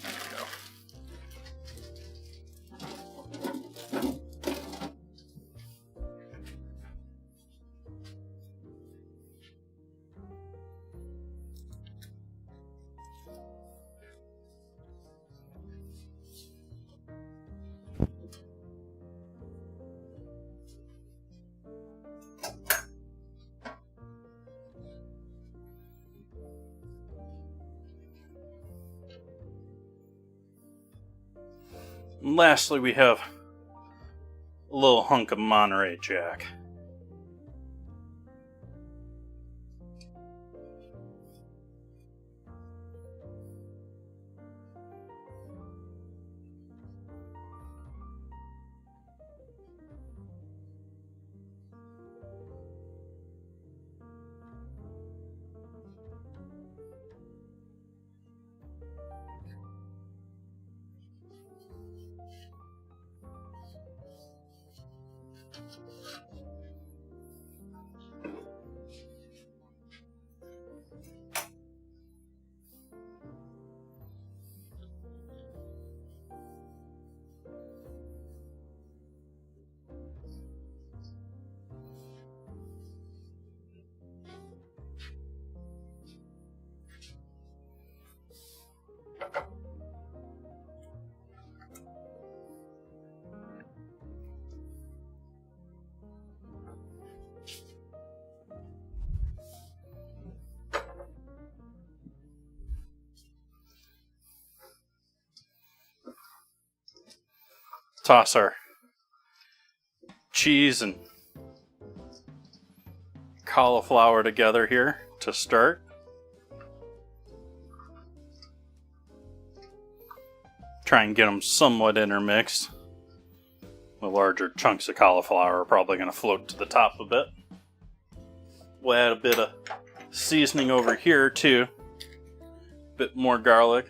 There we go. And lastly, we have a little hunk of Monterey Jack. toss our cheese and cauliflower together here to start. Try and get them somewhat intermixed. The larger chunks of cauliflower are probably going to float to the top a bit. We'll add a bit of seasoning over here too. A bit more garlic.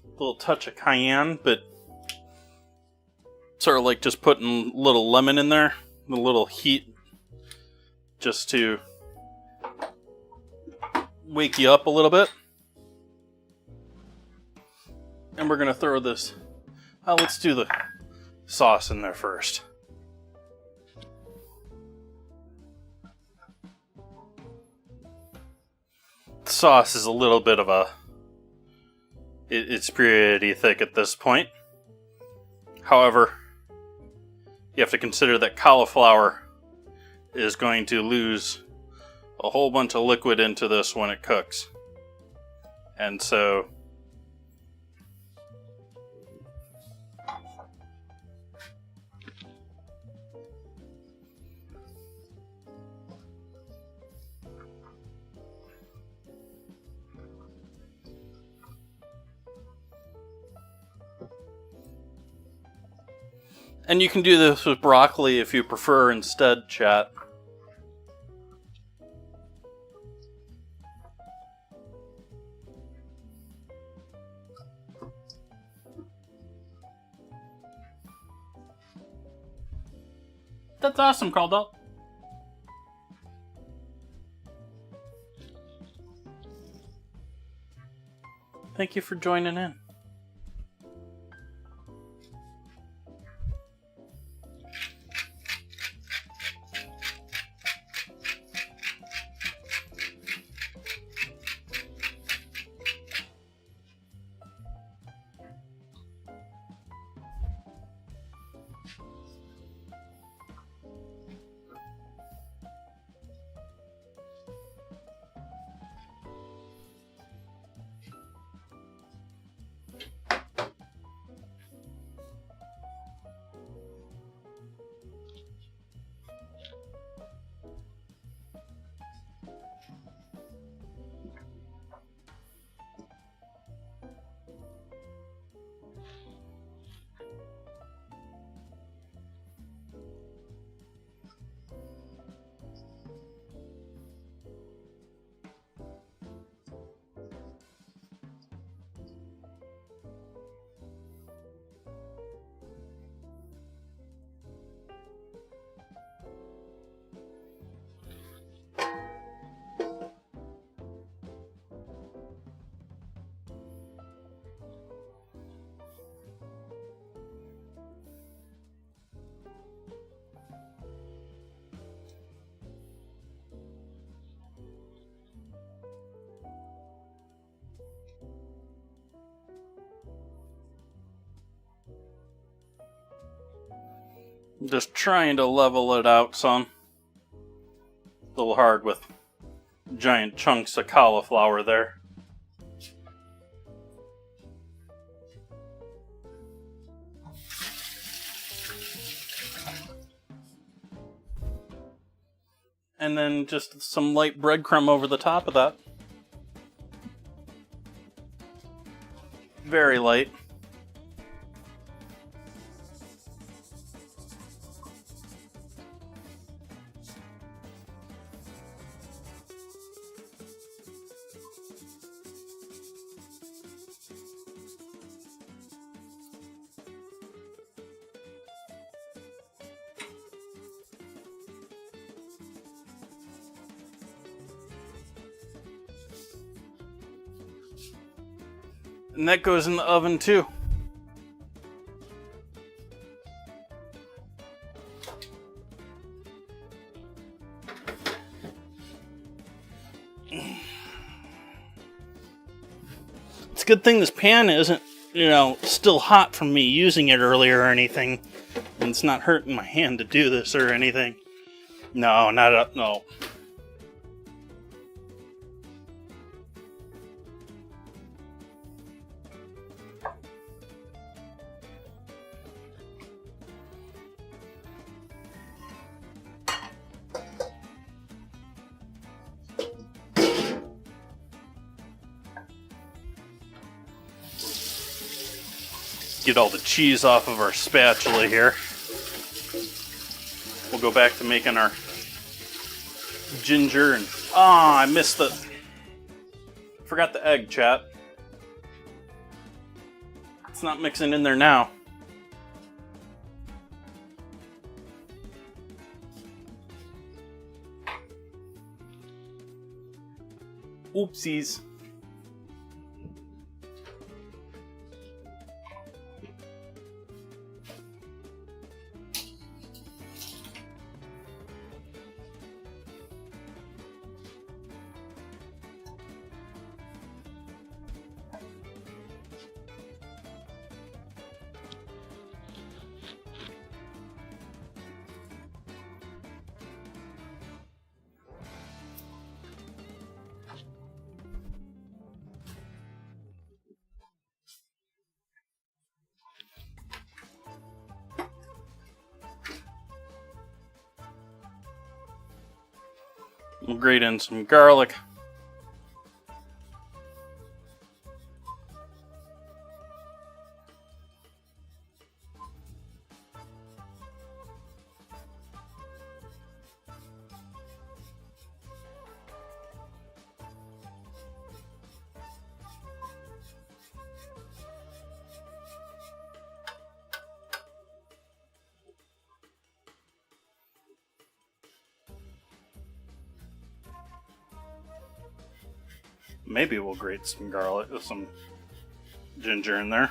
A little touch of cayenne, but sort of like just putting a little lemon in there. A little heat just to wake you up a little bit. And we're going to throw this, let's do the sauce in there first. The sauce is a little bit of it's pretty thick at this point. However, you have to consider that cauliflower is going to lose a whole bunch of liquid into this when it cooks. And so and you can do this with broccoli if you prefer instead, chat. That's awesome, Caldwell. Thank you for joining in. I'm just trying to level it out some. A little hard with giant chunks of cauliflower there. And then just some light breadcrumb over the top of that. Very light. And that goes in the oven too. It's a good thing this pan isn't, still hot from me using it earlier or anything. And it's not hurting my hand to do this or anything. No, no. Get all the cheese off of our spatula here. We'll go back to making our ginger and... I missed the... Forgot the egg, chat. It's not mixing in there now. Oopsies. We'll grate in some garlic. Maybe we'll grate some garlic, some ginger in there.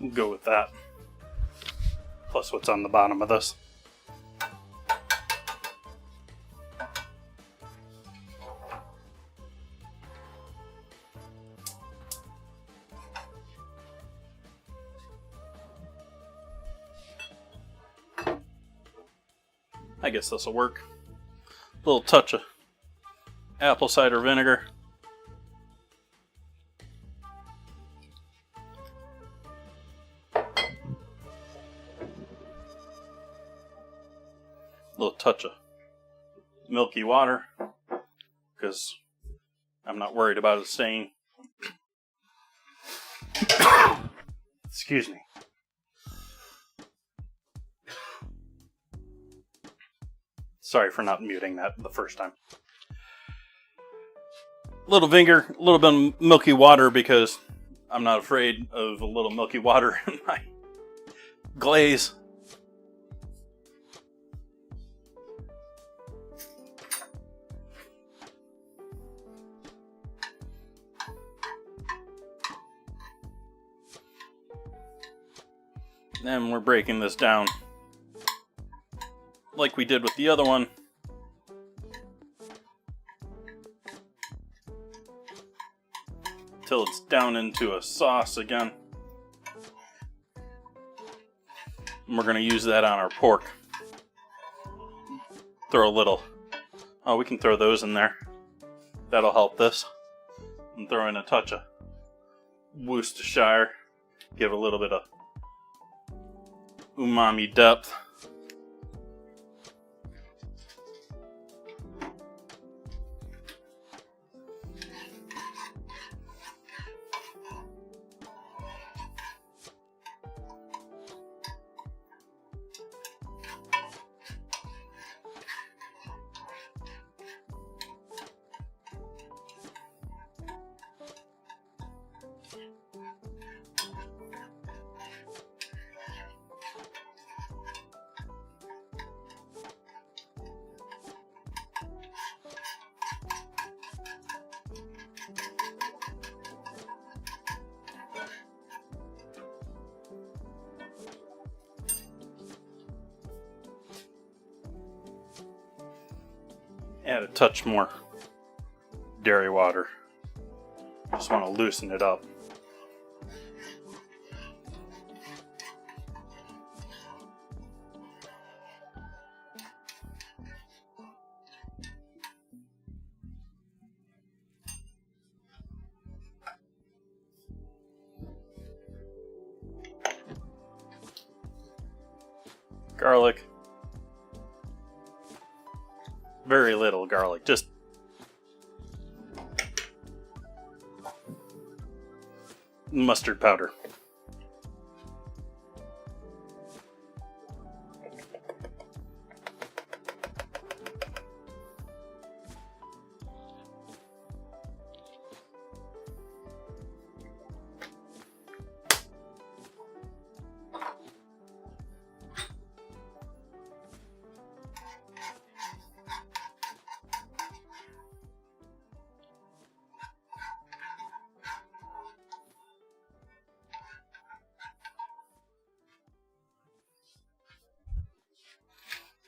We'll go with that. Plus what's on the bottom of this. I guess this will work. A little touch of apple cider vinegar. Little touch of milky water, because I'm not worried about it staying. Excuse me. Sorry for not muting that the first time. A little vinegar, a little bit of milky water, because I'm not afraid of a little milky water in my glaze. Then we're breaking this down like we did with the other one. Till it's down into a sauce again. And we're going to use that on our pork. Throw a little... Oh, we can throw those in there. That'll help this. And throw in a touch of Worcestershire. Give a little bit of umami depth. Add a touch more dairy water. Just want to loosen it up. Garlic. Very little garlic, just mustard powder.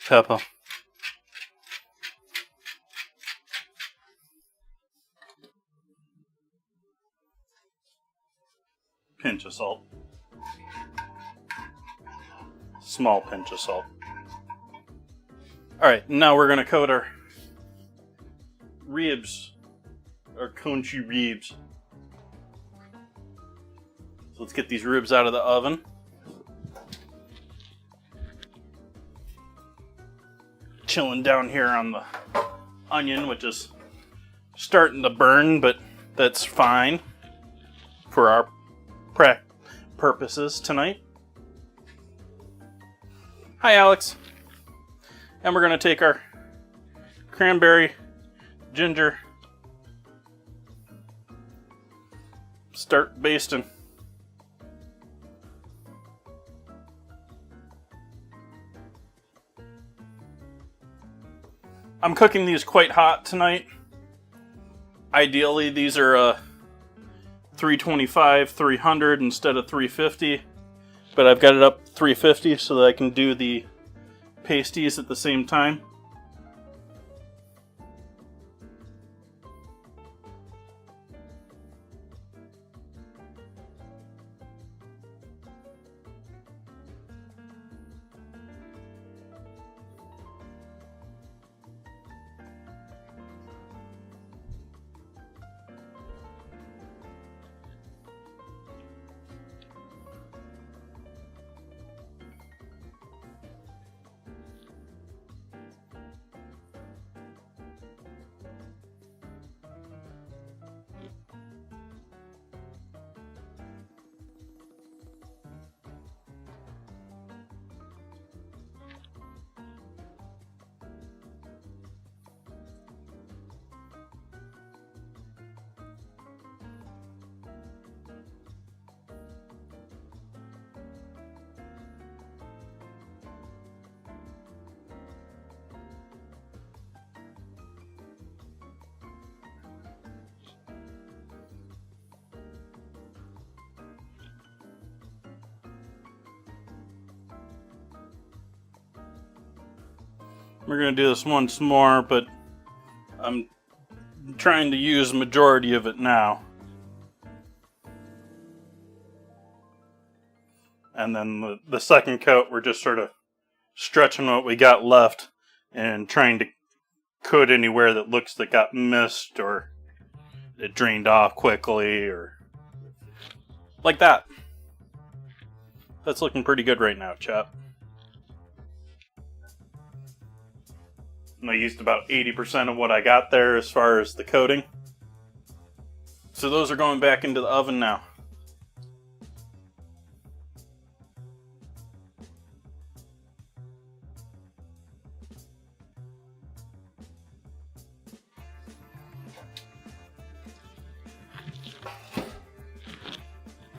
Pepper. Pinch of salt. Small pinch of salt. Alright, now we're going to coat our ribs, our conchi ribs. So let's get these ribs out of the oven. Chilling down here on the onion, which is starting to burn, but that's fine for our purposes tonight. Hi, Alex. And we're going to take our cranberry, ginger, start basting. I'm cooking these quite hot tonight. Ideally, these are 325, 300 instead of 350. But I've got it up 350 so that I can do the pasties at the same time. We're going to do this once more, but I'm trying to use the majority of it now. And then the second coat, we're just sort of stretching what we got left and trying to coat anywhere that looks like got missed or it drained off quickly or like that. That's looking pretty good right now, chap. And I used about 80% of what I got there as far as the coating. So those are going back into the oven now.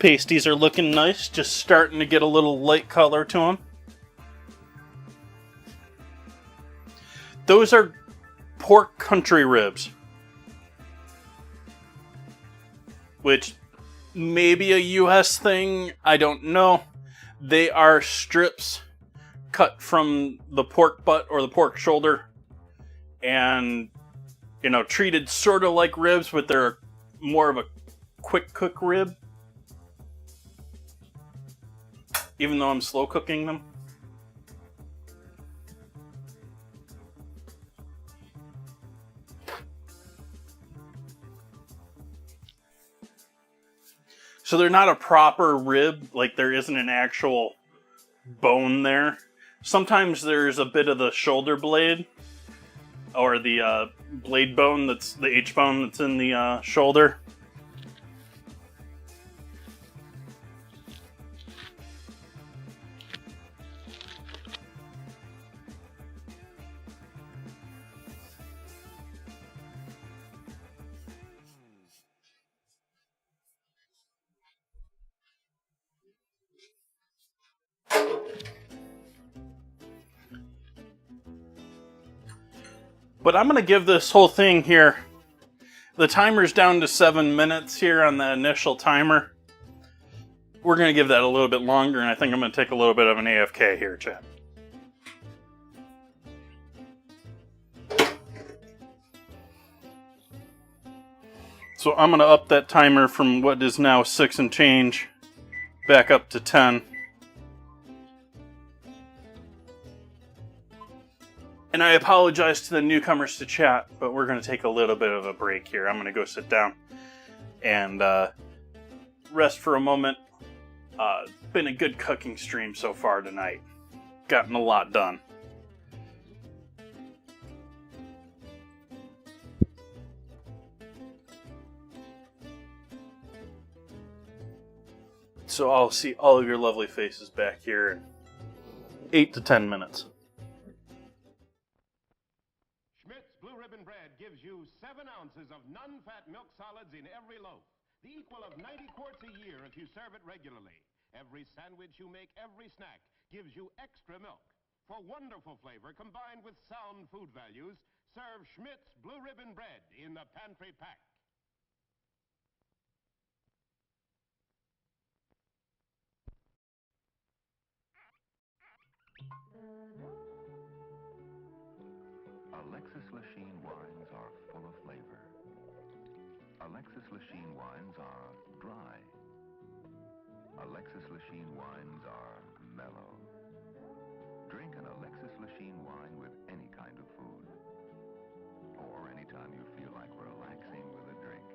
Pasties are looking nice, just starting to get a little light color to them. Those are pork country ribs, which may be a US thing, I don't know. They are strips cut from the pork butt or the pork shoulder and you know, treated sort of like ribs, but they're more of a quick cook rib. Even though I'm slow cooking them. So they're not a proper rib, like there isn't an actual bone there. Sometimes there's a bit of the shoulder blade, or the blade bone, that's the H bone that's in the shoulder. But I'm going to give this whole thing here, the timer's down to 7 minutes here on the initial timer. We're going to give that a little bit longer, and I think I'm going to take a little bit of an AFK here, chat. So I'm going to up that timer from what is now 6 and change back up to 10. And I apologize to the newcomers to chat, but we're going to take a little bit of a break here. I'm going to go sit down and rest for a moment. Been a good cooking stream so far tonight. Gotten a lot done. So I'll see all of your lovely faces back here in 8 to 10 minutes. Gives you 7 ounces of non-fat milk solids in every loaf, the equal of 90 quarts a year if you serve it regularly. Every sandwich you make, every snack, gives you extra milk. For wonderful flavor combined with sound food values, serve Schmidt's Blue Ribbon Bread in the pantry pack. Alexis Lachine wines are full of flavor. Alexis Lachine wines are dry. Alexis Lachine wines are mellow. Drink an Alexis Lachine wine with any kind of food, or anytime you feel like relaxing with a drink.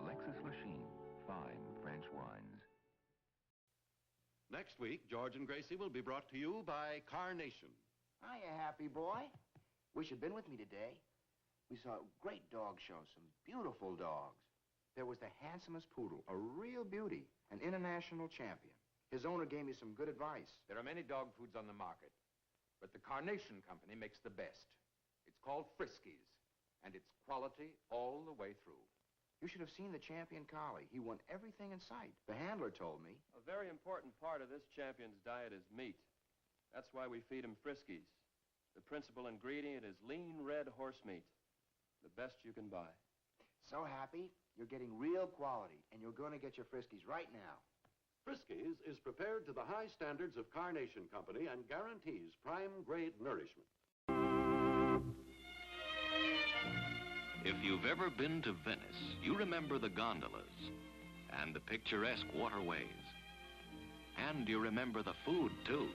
Alexis Lachine, fine French wines. Next week, George and Gracie will be brought to you by Carnation. Hiya, happy boy. Wish you'd been with me today. We saw a great dog show, some beautiful dogs. There was the handsomest poodle, a real beauty, an international champion. His owner gave me some good advice. There are many dog foods on the market, but the Carnation Company makes the best. It's called Friskies, and it's quality all the way through. You should have seen the champion collie. He won everything in sight. The handler told me. A very important part of this champion's diet is meat. That's why we feed him Friskies. The principal ingredient is lean red horse meat, the best you can buy. So happy, you're getting real quality, and you're going to get your Friskies right now. Friskies is prepared to the high standards of Carnation Company and guarantees prime-grade nourishment. If you've ever been to Venice, you remember the gondolas and the picturesque waterways. And you remember the food, too.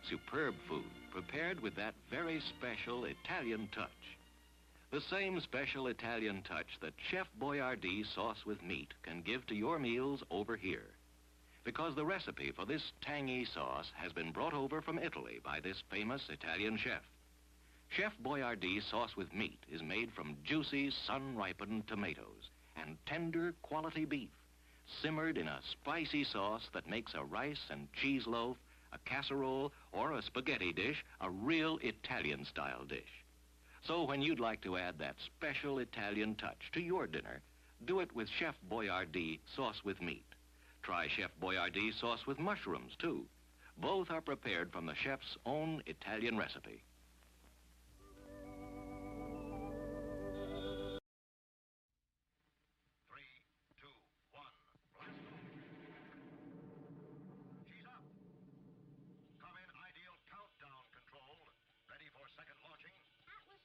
Superb food, prepared with that very special Italian touch. The same special Italian touch that Chef Boyardee sauce with meat can give to your meals over here. Because the recipe for this tangy sauce has been brought over from Italy by this famous Italian chef. Chef Boyardee sauce with meat is made from juicy, sun-ripened tomatoes and tender quality beef, simmered in a spicy sauce that makes a rice and cheese loaf, a casserole, or a spaghetti dish a real Italian-style dish. So when you'd like to add that special Italian touch to your dinner, do it with Chef Boyardee sauce with meat. Try Chef Boyardee sauce with mushrooms, too. Both are prepared from the chef's own Italian recipe.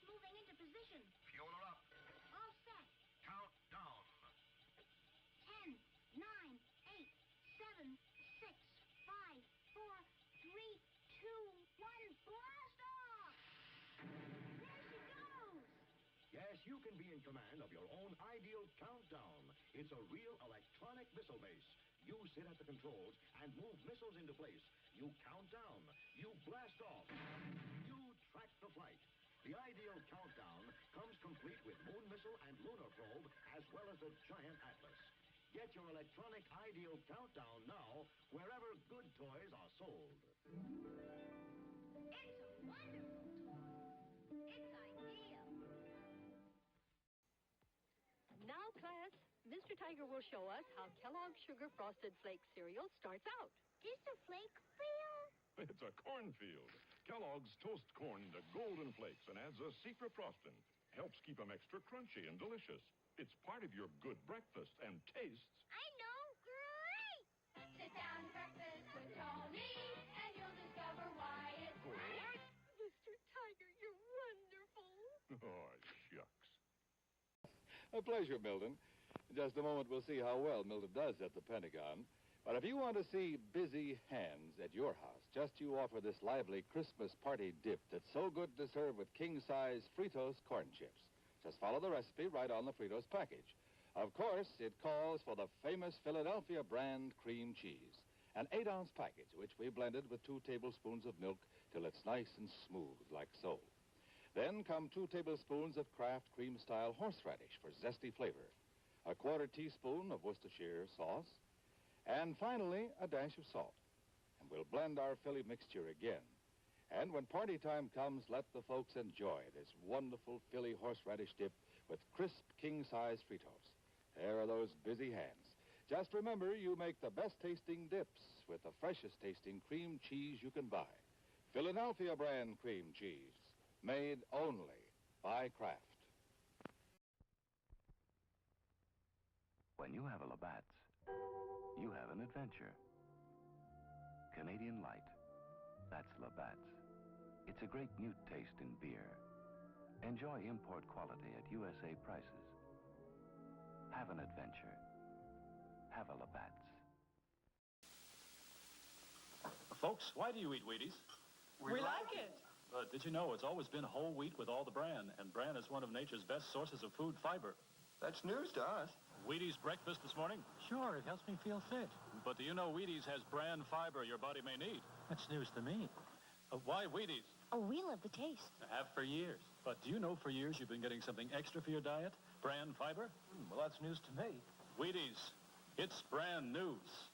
Moving into position. you can be in command of your own ideal countdown. It's a real electronic missile base. You sit at the controls and move missiles into place. You count down. You blast off. You track the flight. The ideal countdown comes complete with moon missile and lunar probe, as well as a giant atlas. Get your electronic ideal countdown now, wherever good toys are sold. It's a wonderful toy. It's ideal. Now, class, Mr. Tiger will show us how Kellogg's Sugar Frosted Flakes cereal starts out. Is the flake real? It's a cornfield. Kellogg's toasts corn into golden flakes and adds a secret frosting. Helps keep them extra crunchy and delicious. It's part of your good breakfast and tastes. I know. Great! Sit down to breakfast with Tony, and you'll discover why it's great. Mr. Tiger, you're wonderful. Oh, shucks. A pleasure, Milton. In just a moment, we'll see how well Milton does at the Pentagon. But if you want to see busy hands at your house, just you offer this lively Christmas party dip that's so good to serve with king-size Fritos corn chips. Just follow the recipe right on the Fritos package. Of course, it calls for the famous Philadelphia brand cream cheese, an 8-ounce package, which we blended with 2 tablespoons of milk till it's nice and smooth, like so. Then come 2 tablespoons of Kraft cream-style horseradish for zesty flavor, a 1/4 teaspoon of Worcestershire sauce, and finally, a dash of salt. And we'll blend our Philly mixture again. And when party time comes, let the folks enjoy this wonderful Philly horseradish dip with crisp king-size Fritos. There are those busy hands. Just remember, you make the best-tasting dips with the freshest-tasting cream cheese you can buy. Philadelphia brand cream cheese, made only by Kraft. When you have a Labatt's, you have an adventure. Canadian Light. That's Labatt's. It's a great new taste in beer. Enjoy import quality at USA prices. Have an adventure. Have a Labatt's. Folks, why do you eat Wheaties? We like it. But did you know it's always been whole wheat with all the bran, and bran is one of nature's best sources of food fiber. That's news to us. Wheaties breakfast this morning? Sure, it helps me feel fit. But do you know Wheaties has bran fiber your body may need? That's news to me. Why Wheaties? Oh, we love the taste. Have for years. But do you know for years you've been getting something extra for your diet? Bran fiber? Well, that's news to me. Wheaties. It's brand news.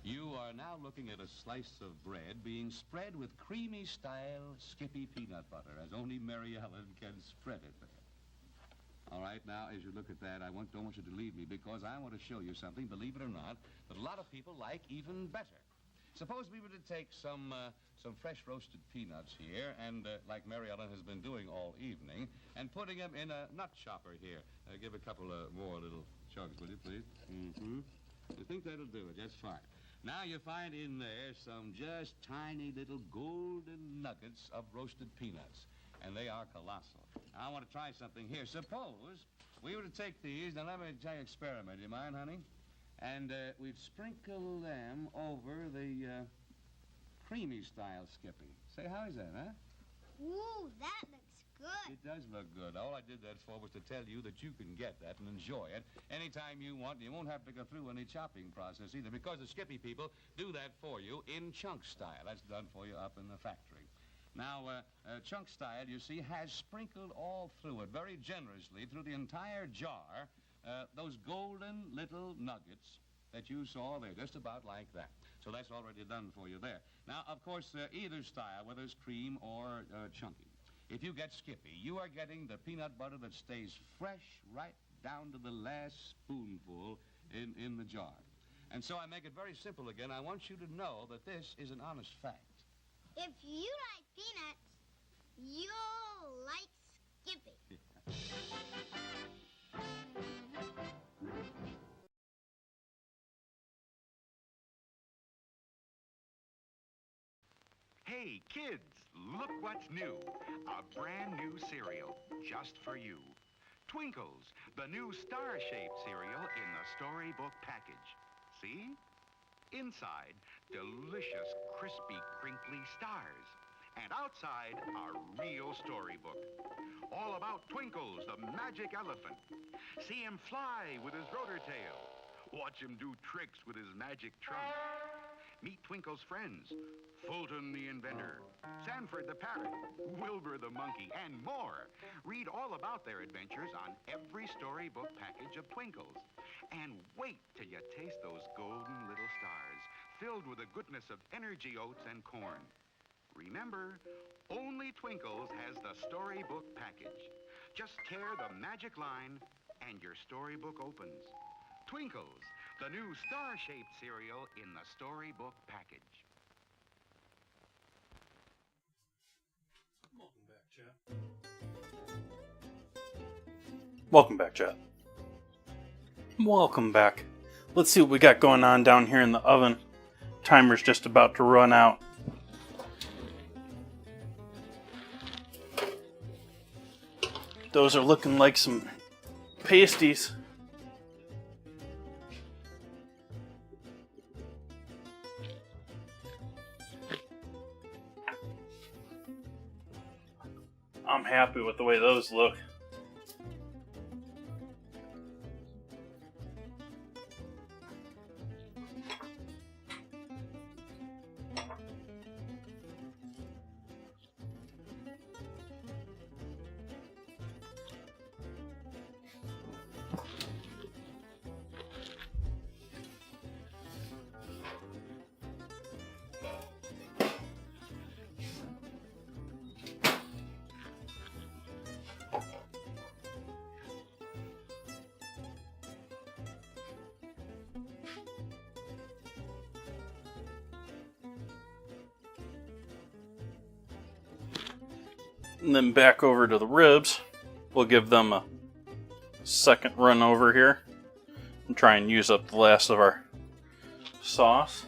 You are now looking at a slice of bread being spread with creamy-style Skippy peanut butter, as only Mary Ellen can spread it there. All right, now, as you look at that, don't want you to leave me, because I want to show you something, believe it or not, that a lot of people like even better. Suppose we were to take some fresh roasted peanuts here, and like Mary Ellen has been doing all evening, and putting them in a nut chopper here. Give a couple more little chugs, will you, please? Mm-hmm. You think that'll do it? That's fine. Now you find in there some just tiny little golden nuggets of roasted peanuts, and they are colossal. Now, I want to try something here. Suppose we were to take these, now let me try an experiment, do you mind, honey? And we'd sprinkle them over the creamy-style Skippy. Say, how is that, huh? Ooh, that looks good. It does look good. All I did that for was to tell you that you can get that and enjoy it anytime you want. You won't have to go through any chopping process either, because the Skippy people do that for you in chunk style. That's done for you up in the factory. Now, chunk style, you see, has sprinkled all through it very generously through the entire jar those golden little nuggets that you saw there, just about like that. So that's already done for you there. Now, of course, either style, whether it's cream or chunky, if you get Skippy, you are getting the peanut butter that stays fresh right down to the last spoonful in the jar. And so I make it very simple again. I want you to know that this is an honest fact. If you like peanuts, you'll like Skippy. Hey, kids, look what's new. A brand new cereal just for you. Twinkles, the new star-shaped cereal in the storybook package. See? Inside, delicious, crispy, crinkly stars. And outside, a real storybook. All about Twinkles, the magic elephant. See him fly with his rotor tail. Watch him do tricks with his magic trunk. Meet Twinkle's friends. Fulton the inventor, Sanford the parrot, Wilbur the monkey, and more. Read all about their adventures on every storybook package of Twinkles. And wait till you taste those golden little stars, filled with the goodness of energy oats and corn. Remember, only Twinkles has the storybook package. Just tear the magic line and your storybook opens. Twinkles, the new star-shaped cereal in the storybook package. Welcome back, chat. Welcome back. Let's see what we got going on down here in the oven. Timer's just about to run out. Those are looking like some pasties. I'm happy with the way those look. And then back over to the ribs. We'll give them a second run over here and try and use up the last of our sauce.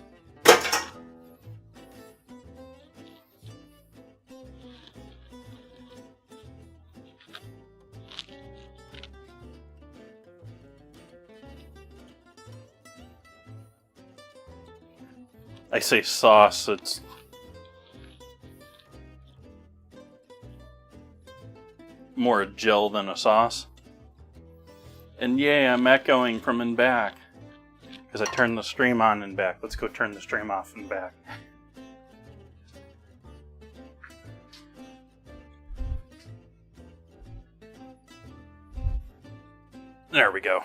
I say sauce, it's more a gel than a sauce. And yay, I'm echoing from in back because I turned the stream on and back. Let's go turn the stream off and back. There we go.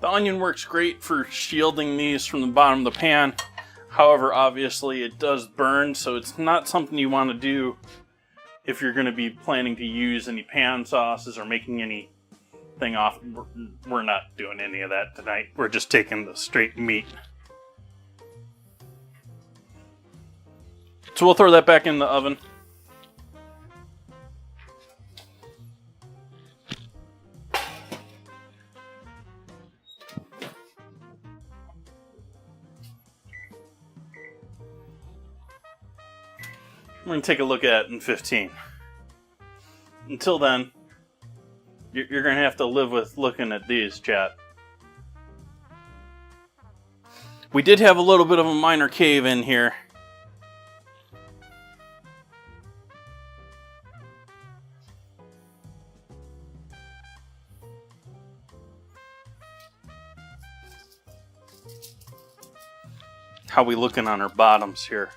The onion works great for shielding these from the bottom of the pan. However, obviously it does burn, so it's not something you want to do if you're going to be planning to use any pan sauces or making anything off. We're not doing any of that tonight. We're just taking the straight meat. So we'll throw that back in the oven. We're going to take a look at it in 15. Until then, you're going to have to live with looking at these, chat. We did have a little bit of a minor cave in here. How we looking on our bottoms here?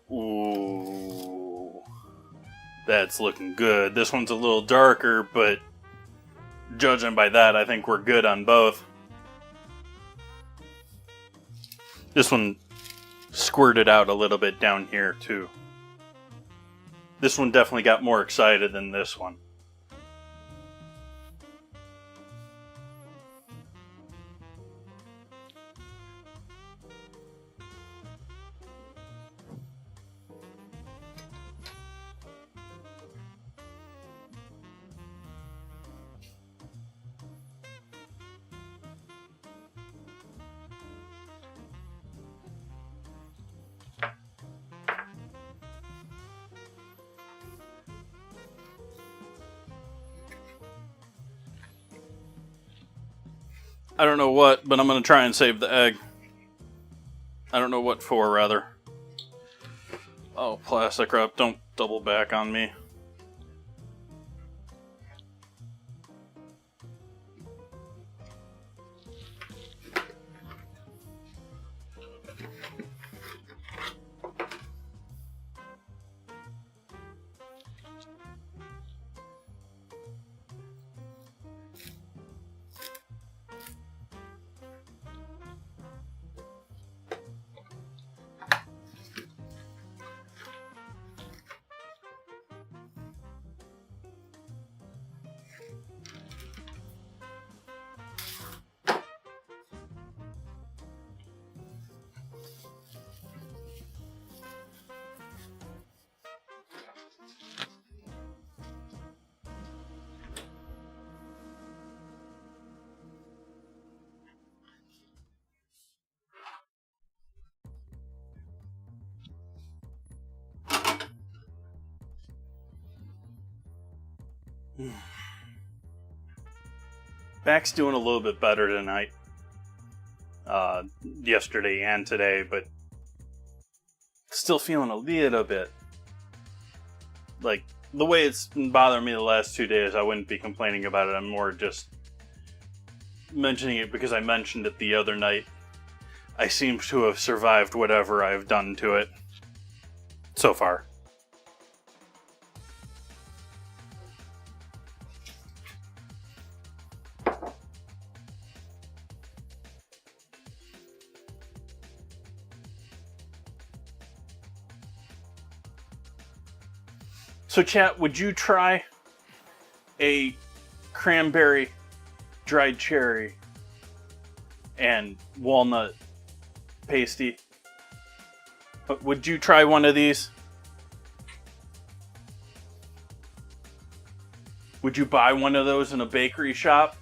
Ooh, that's looking good. This one's a little darker, but judging by that, I think we're good on both. This one squirted out a little bit down here, too. This one definitely got more excited than this one. I don't know what, but I'm going to try and save the egg. I don't know what for, rather. Oh, plastic wrap, don't double back on me. Back's doing a little bit better tonight. Yesterday and today, but still feeling a little bit. Like, the way it's been bothering me the last 2 days, I wouldn't be complaining about it. I'm more just mentioning it because I mentioned it the other night. I seem to have survived whatever I've done to it so far. So chat, would you try a cranberry, dried cherry, and walnut pasty? Would you try one of these? Would you buy one of those in a bakery shop?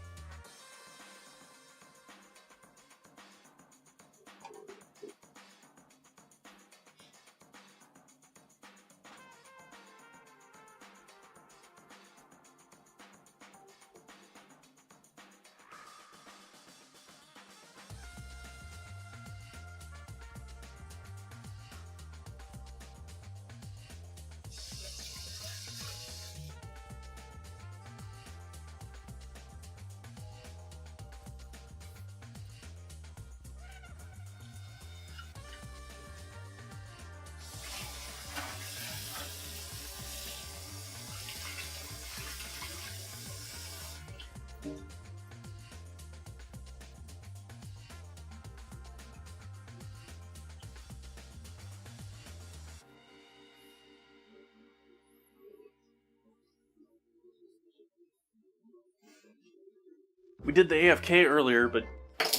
We did the AFK earlier, but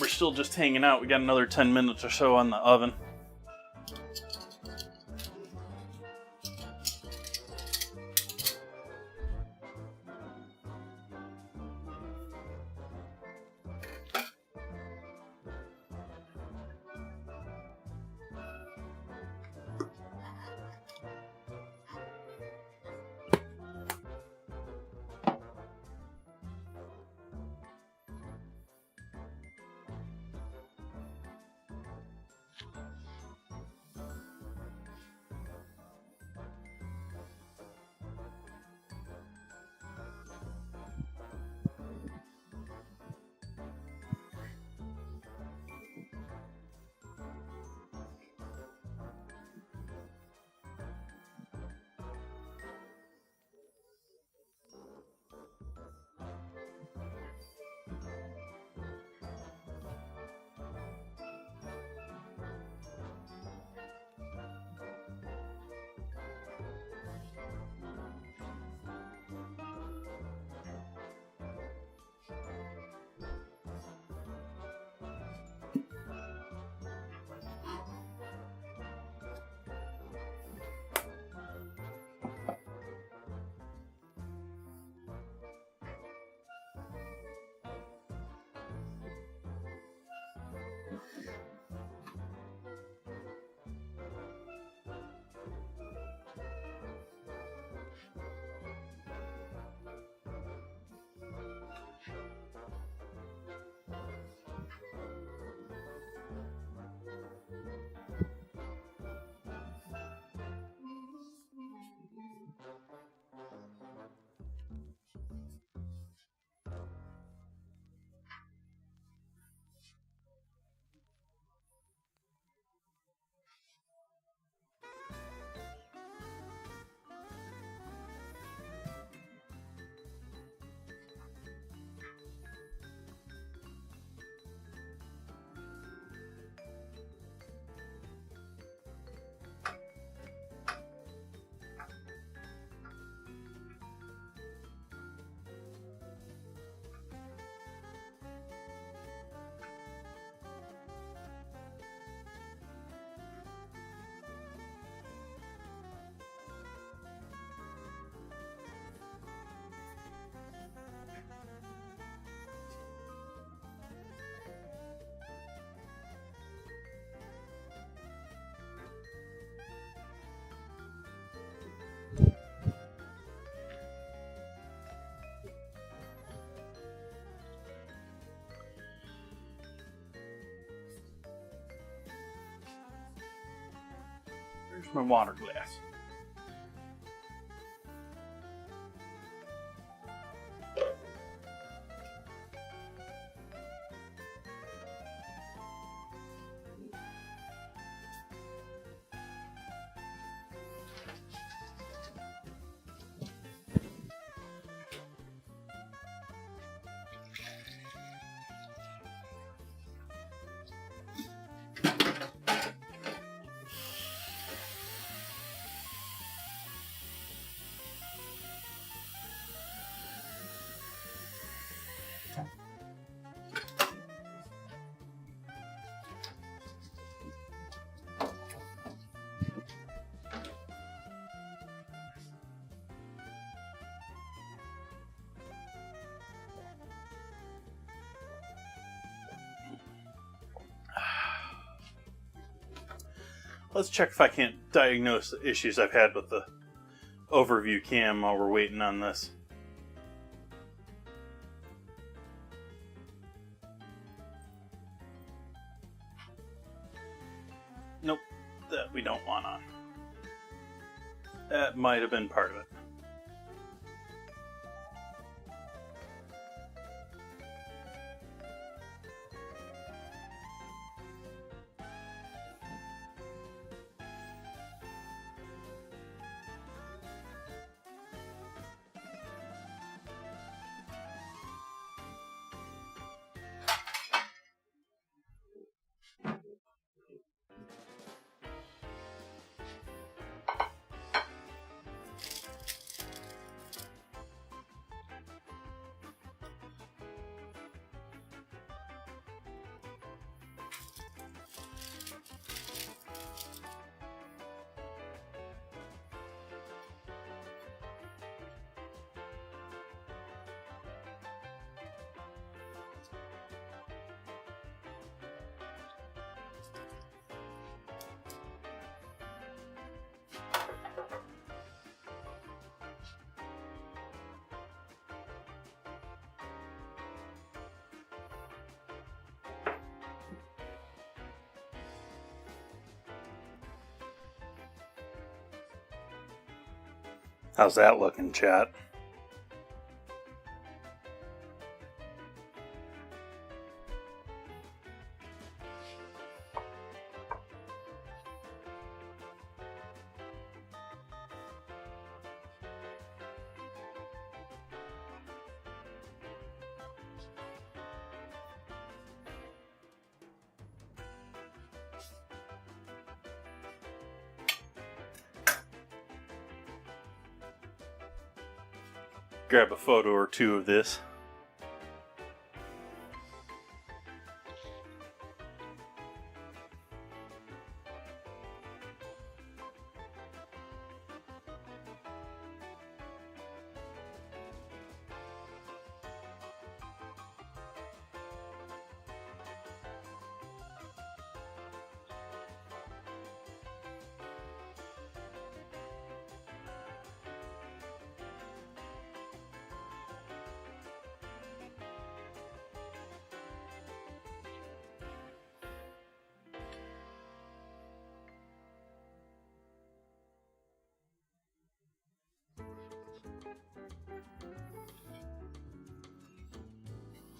we're still just hanging out. We got another 10 minutes or so on the oven. my water glass. Let's check if I can't diagnose the issues I've had with the overview cam while we're waiting on this. Nope, that we don't want on. That might have been part of it. How's that looking, chat? Grab a photo or two of this.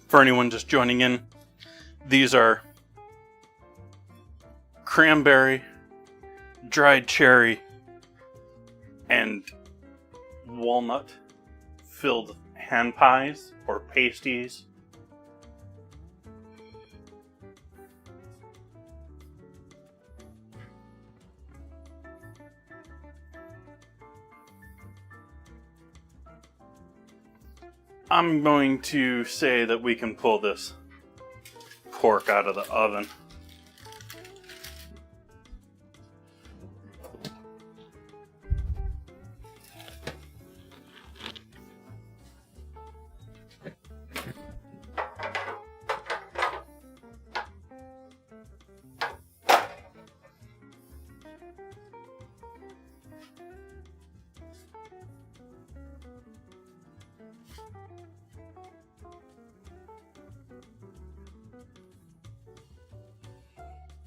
For anyone just joining in, these are cranberry, dried cherry, and walnut filled hand pies or pasties. I'm going to say that we can pull this pork out of the oven.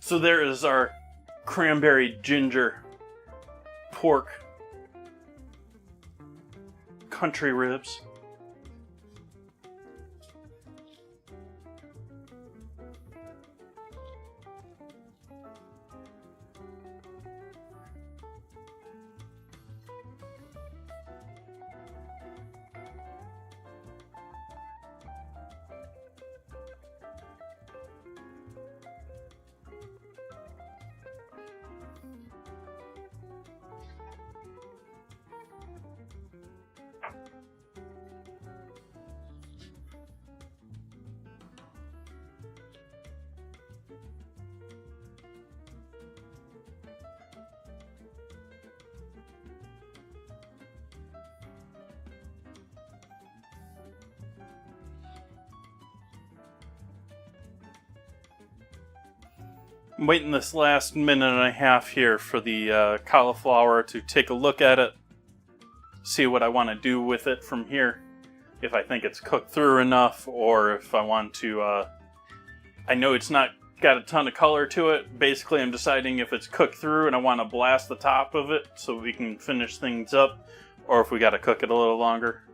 So there is our cranberry ginger pork country ribs. I'm waiting this last minute and a half here for the cauliflower to take a look at it, see what I want to do with it from here. If I think it's cooked through enough, or if I want to, I know it's not got a ton of color to it. Basically, I'm deciding if it's cooked through and I want to blast the top of it so we can finish things up, or if we got to cook it a little longer.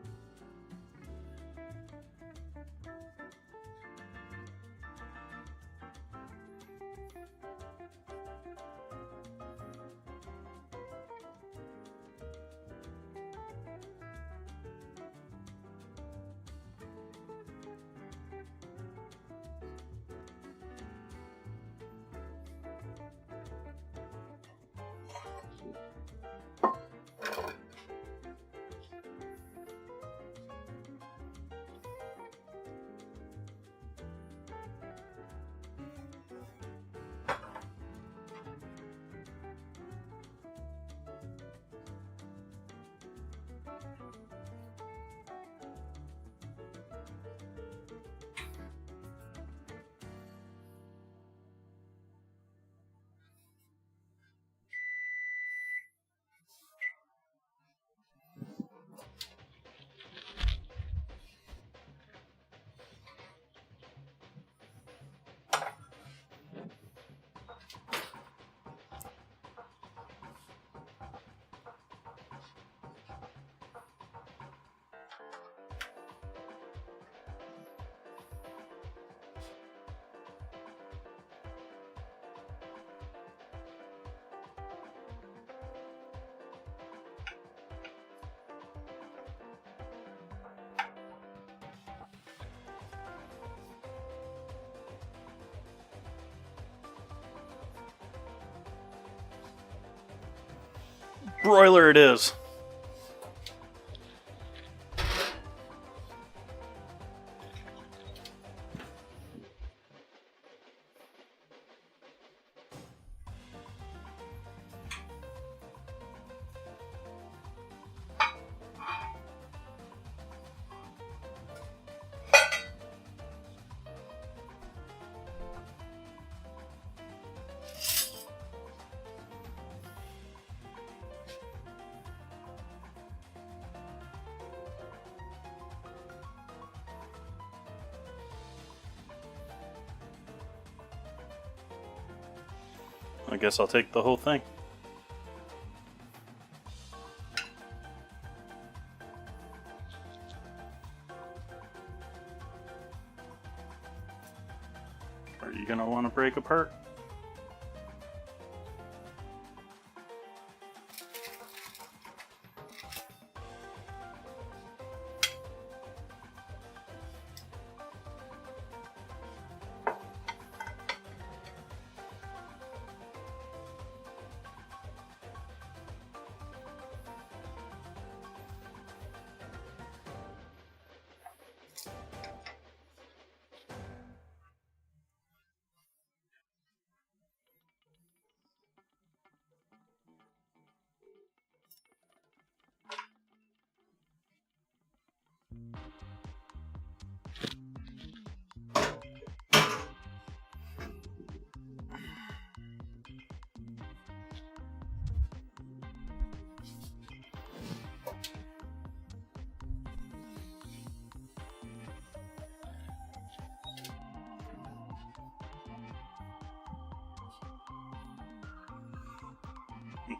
Broiler it is. I guess I'll take the whole thing. Are you gonna want to break apart?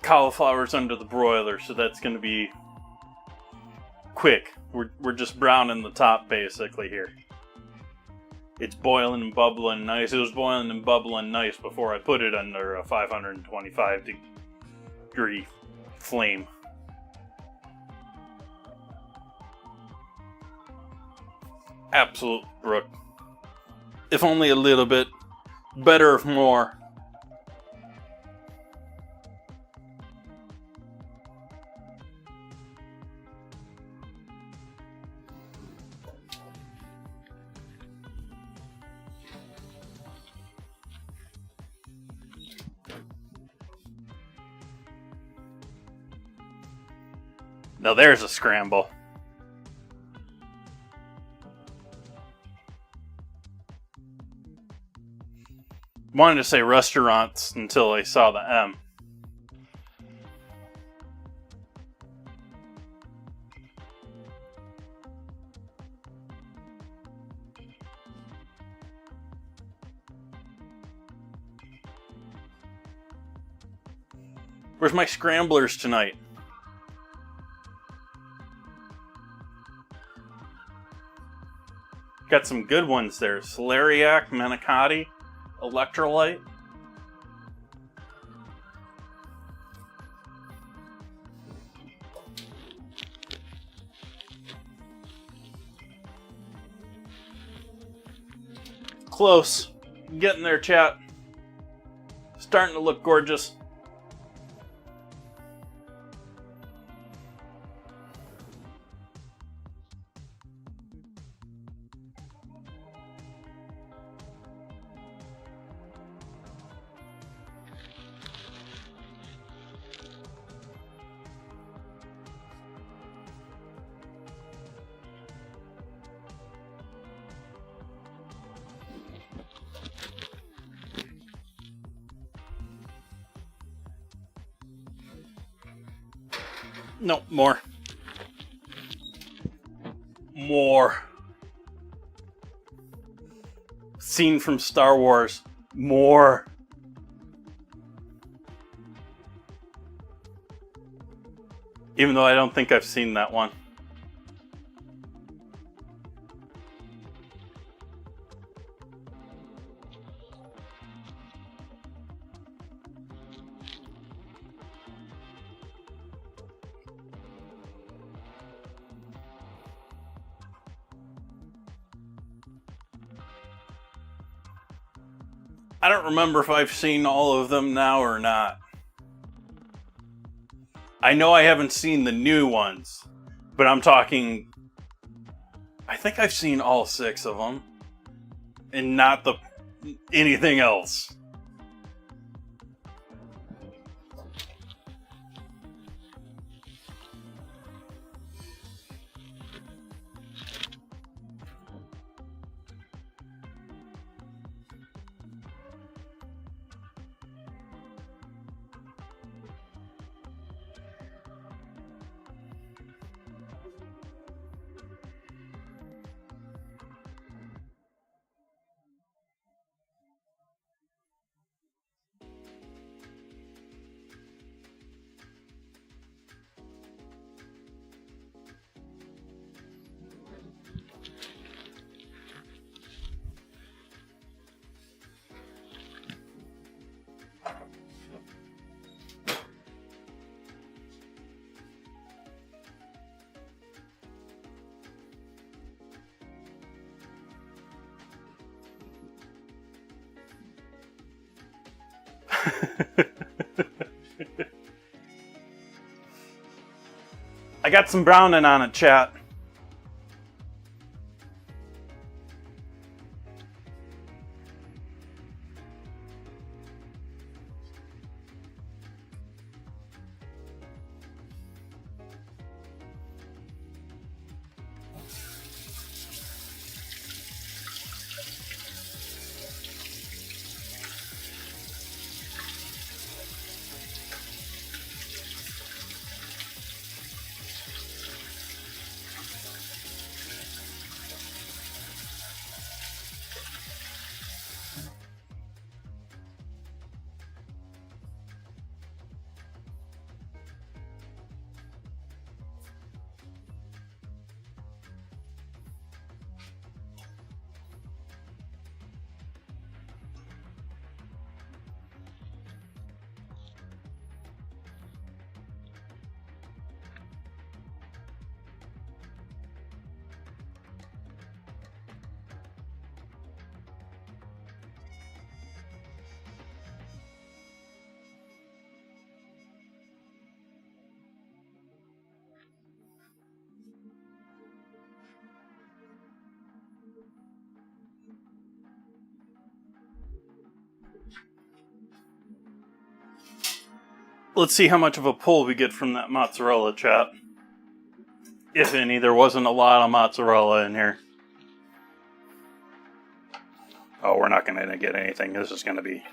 cauliflower's under the broiler, so that's going to be quick. We're just browning the top basically here. It's boiling and bubbling nice. It was boiling and bubbling nice before I put it under a 525 degree flame. Absolute brook. If only a little bit. Better if more. Now there's a scramble. Wanted to say restaurants until I saw the M. Where's my scramblers tonight? Got some good ones there. Celeriac, manicotti, electrolyte. Close. Getting there, chat. Starting to look gorgeous. No, more. More. Scene from Star Wars. More. Even though I don't think I've seen that one. I don't remember if I've seen all of them now or not. I know I haven't seen the new ones, but I'm talking... I think I've seen all 6 of them, and not anything else. I got some browning on it, chat. Let's see how much of a pull we get from that mozzarella, chat. If any, there wasn't a lot of mozzarella in here. Oh, we're not going to get anything. This is going to be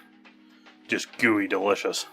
just gooey delicious.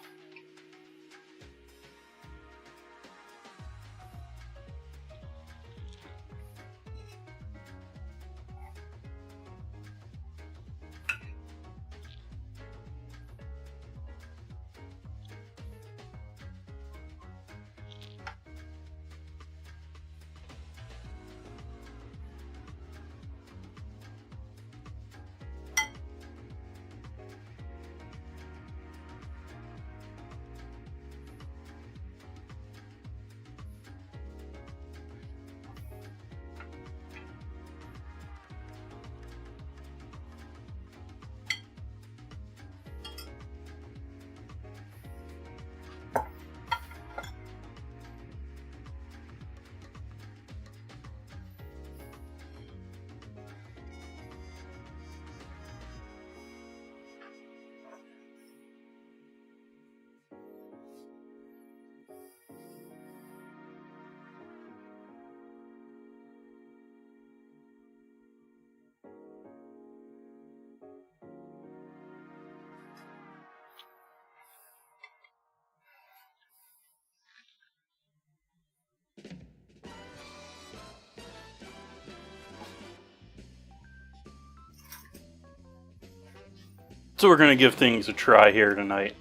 So we're going to give things a try here tonight.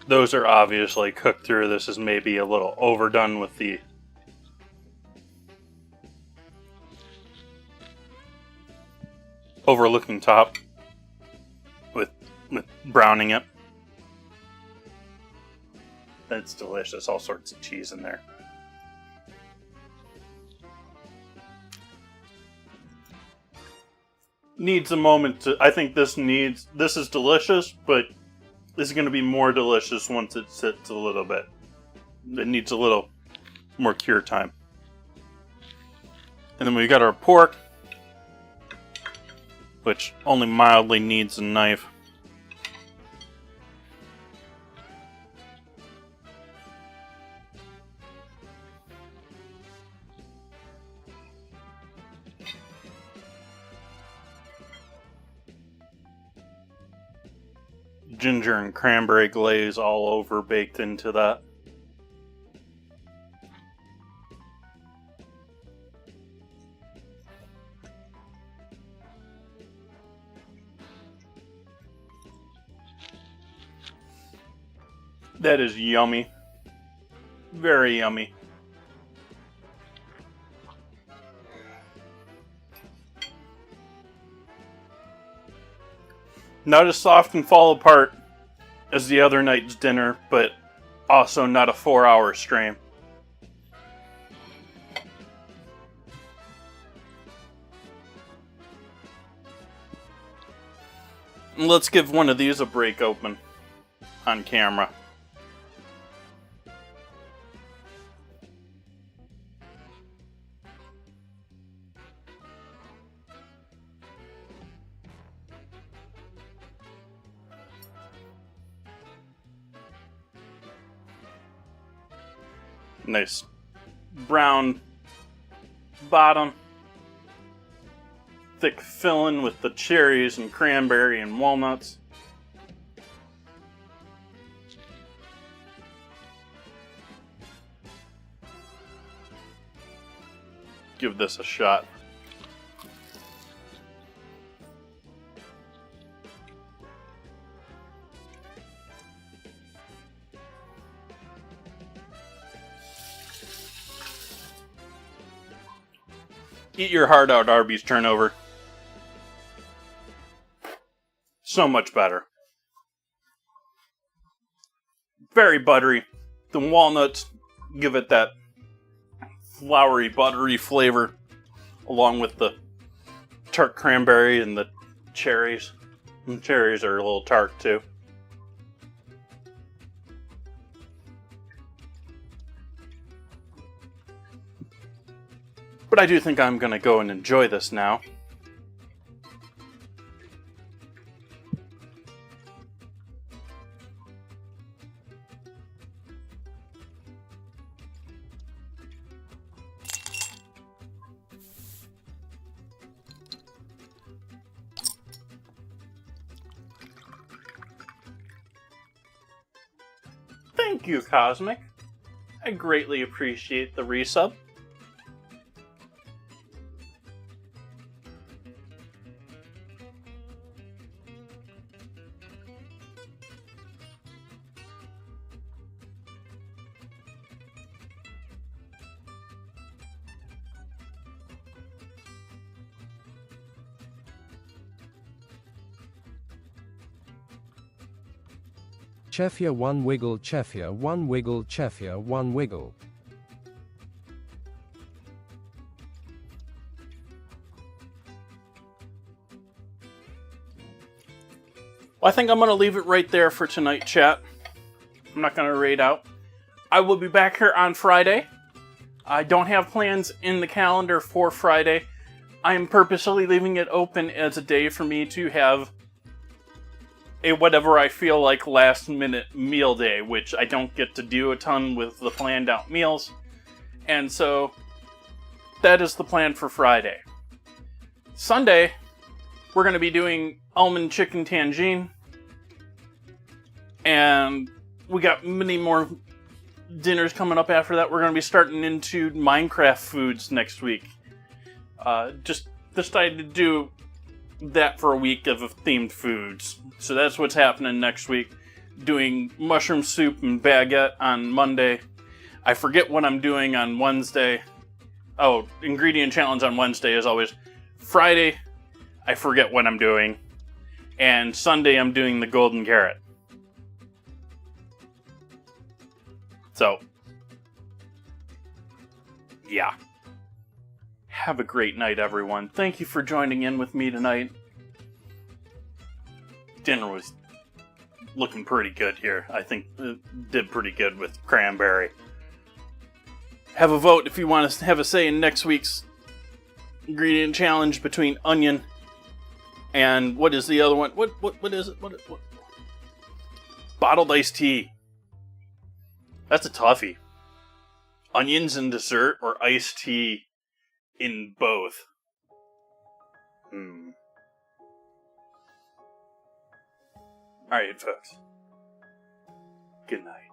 Those are obviously cooked through. This is maybe a little overdone with the overlooking top with browning it. It's delicious. All sorts of cheese in there. Needs a moment to... I think this is delicious, but this is going to be more delicious once it sits a little bit. It needs a little more cure time. And then we got our pork, which only mildly needs a knife. Ginger and cranberry glaze all over baked into that. That is yummy. Very yummy. Not as soft and fall apart as the other night's dinner, but also not a 4-hour strain. And let's give one of these a break open on camera. Nice brown bottom, thick filling with the cherries and cranberry and walnuts. Give this a shot. Eat your heart out, Arby's turnover. So much better. Very buttery. The walnuts give it that floury, buttery flavor, along with the tart cranberry and the cherries. And the cherries are a little tart too. But I do think I'm going to go and enjoy this now. Thank you, Cosmic. I greatly appreciate the resub. Chefia 1 wiggle, Chefia 1 wiggle, Chefia 1 wiggle. Well, I think I'm going to leave it right there for tonight, chat. I'm not going to raid out. I will be back here on Friday. I don't have plans in the calendar for Friday. I am purposely leaving it open as a day for me to have a whatever I feel like last minute meal day, which I don't get to do a ton with the planned out meals. And so that is the plan for Friday. Sunday, we're going to be doing almond chicken tangine. And we got many more dinners coming up after that. We're going to be starting into Minecraft foods next week. Just decided to do that for a week of themed foods. So that's what's happening next week. Doing mushroom soup and baguette on Monday. I forget what I'm doing on Wednesday. Oh, ingredient challenge on Wednesday as always. Friday, I forget what I'm doing. And Sunday, I'm doing the golden carrot. So, yeah. Have a great night, everyone. Thank you for joining in with me tonight. Dinner was looking pretty good here. I think it did pretty good with Cranberry. Have a vote if you want to have a say in next week's ingredient challenge between onion and what is the other one? What is it? What? Bottled iced tea. That's a toughie. Onions in dessert or iced tea in both? Alright, folks. Good night.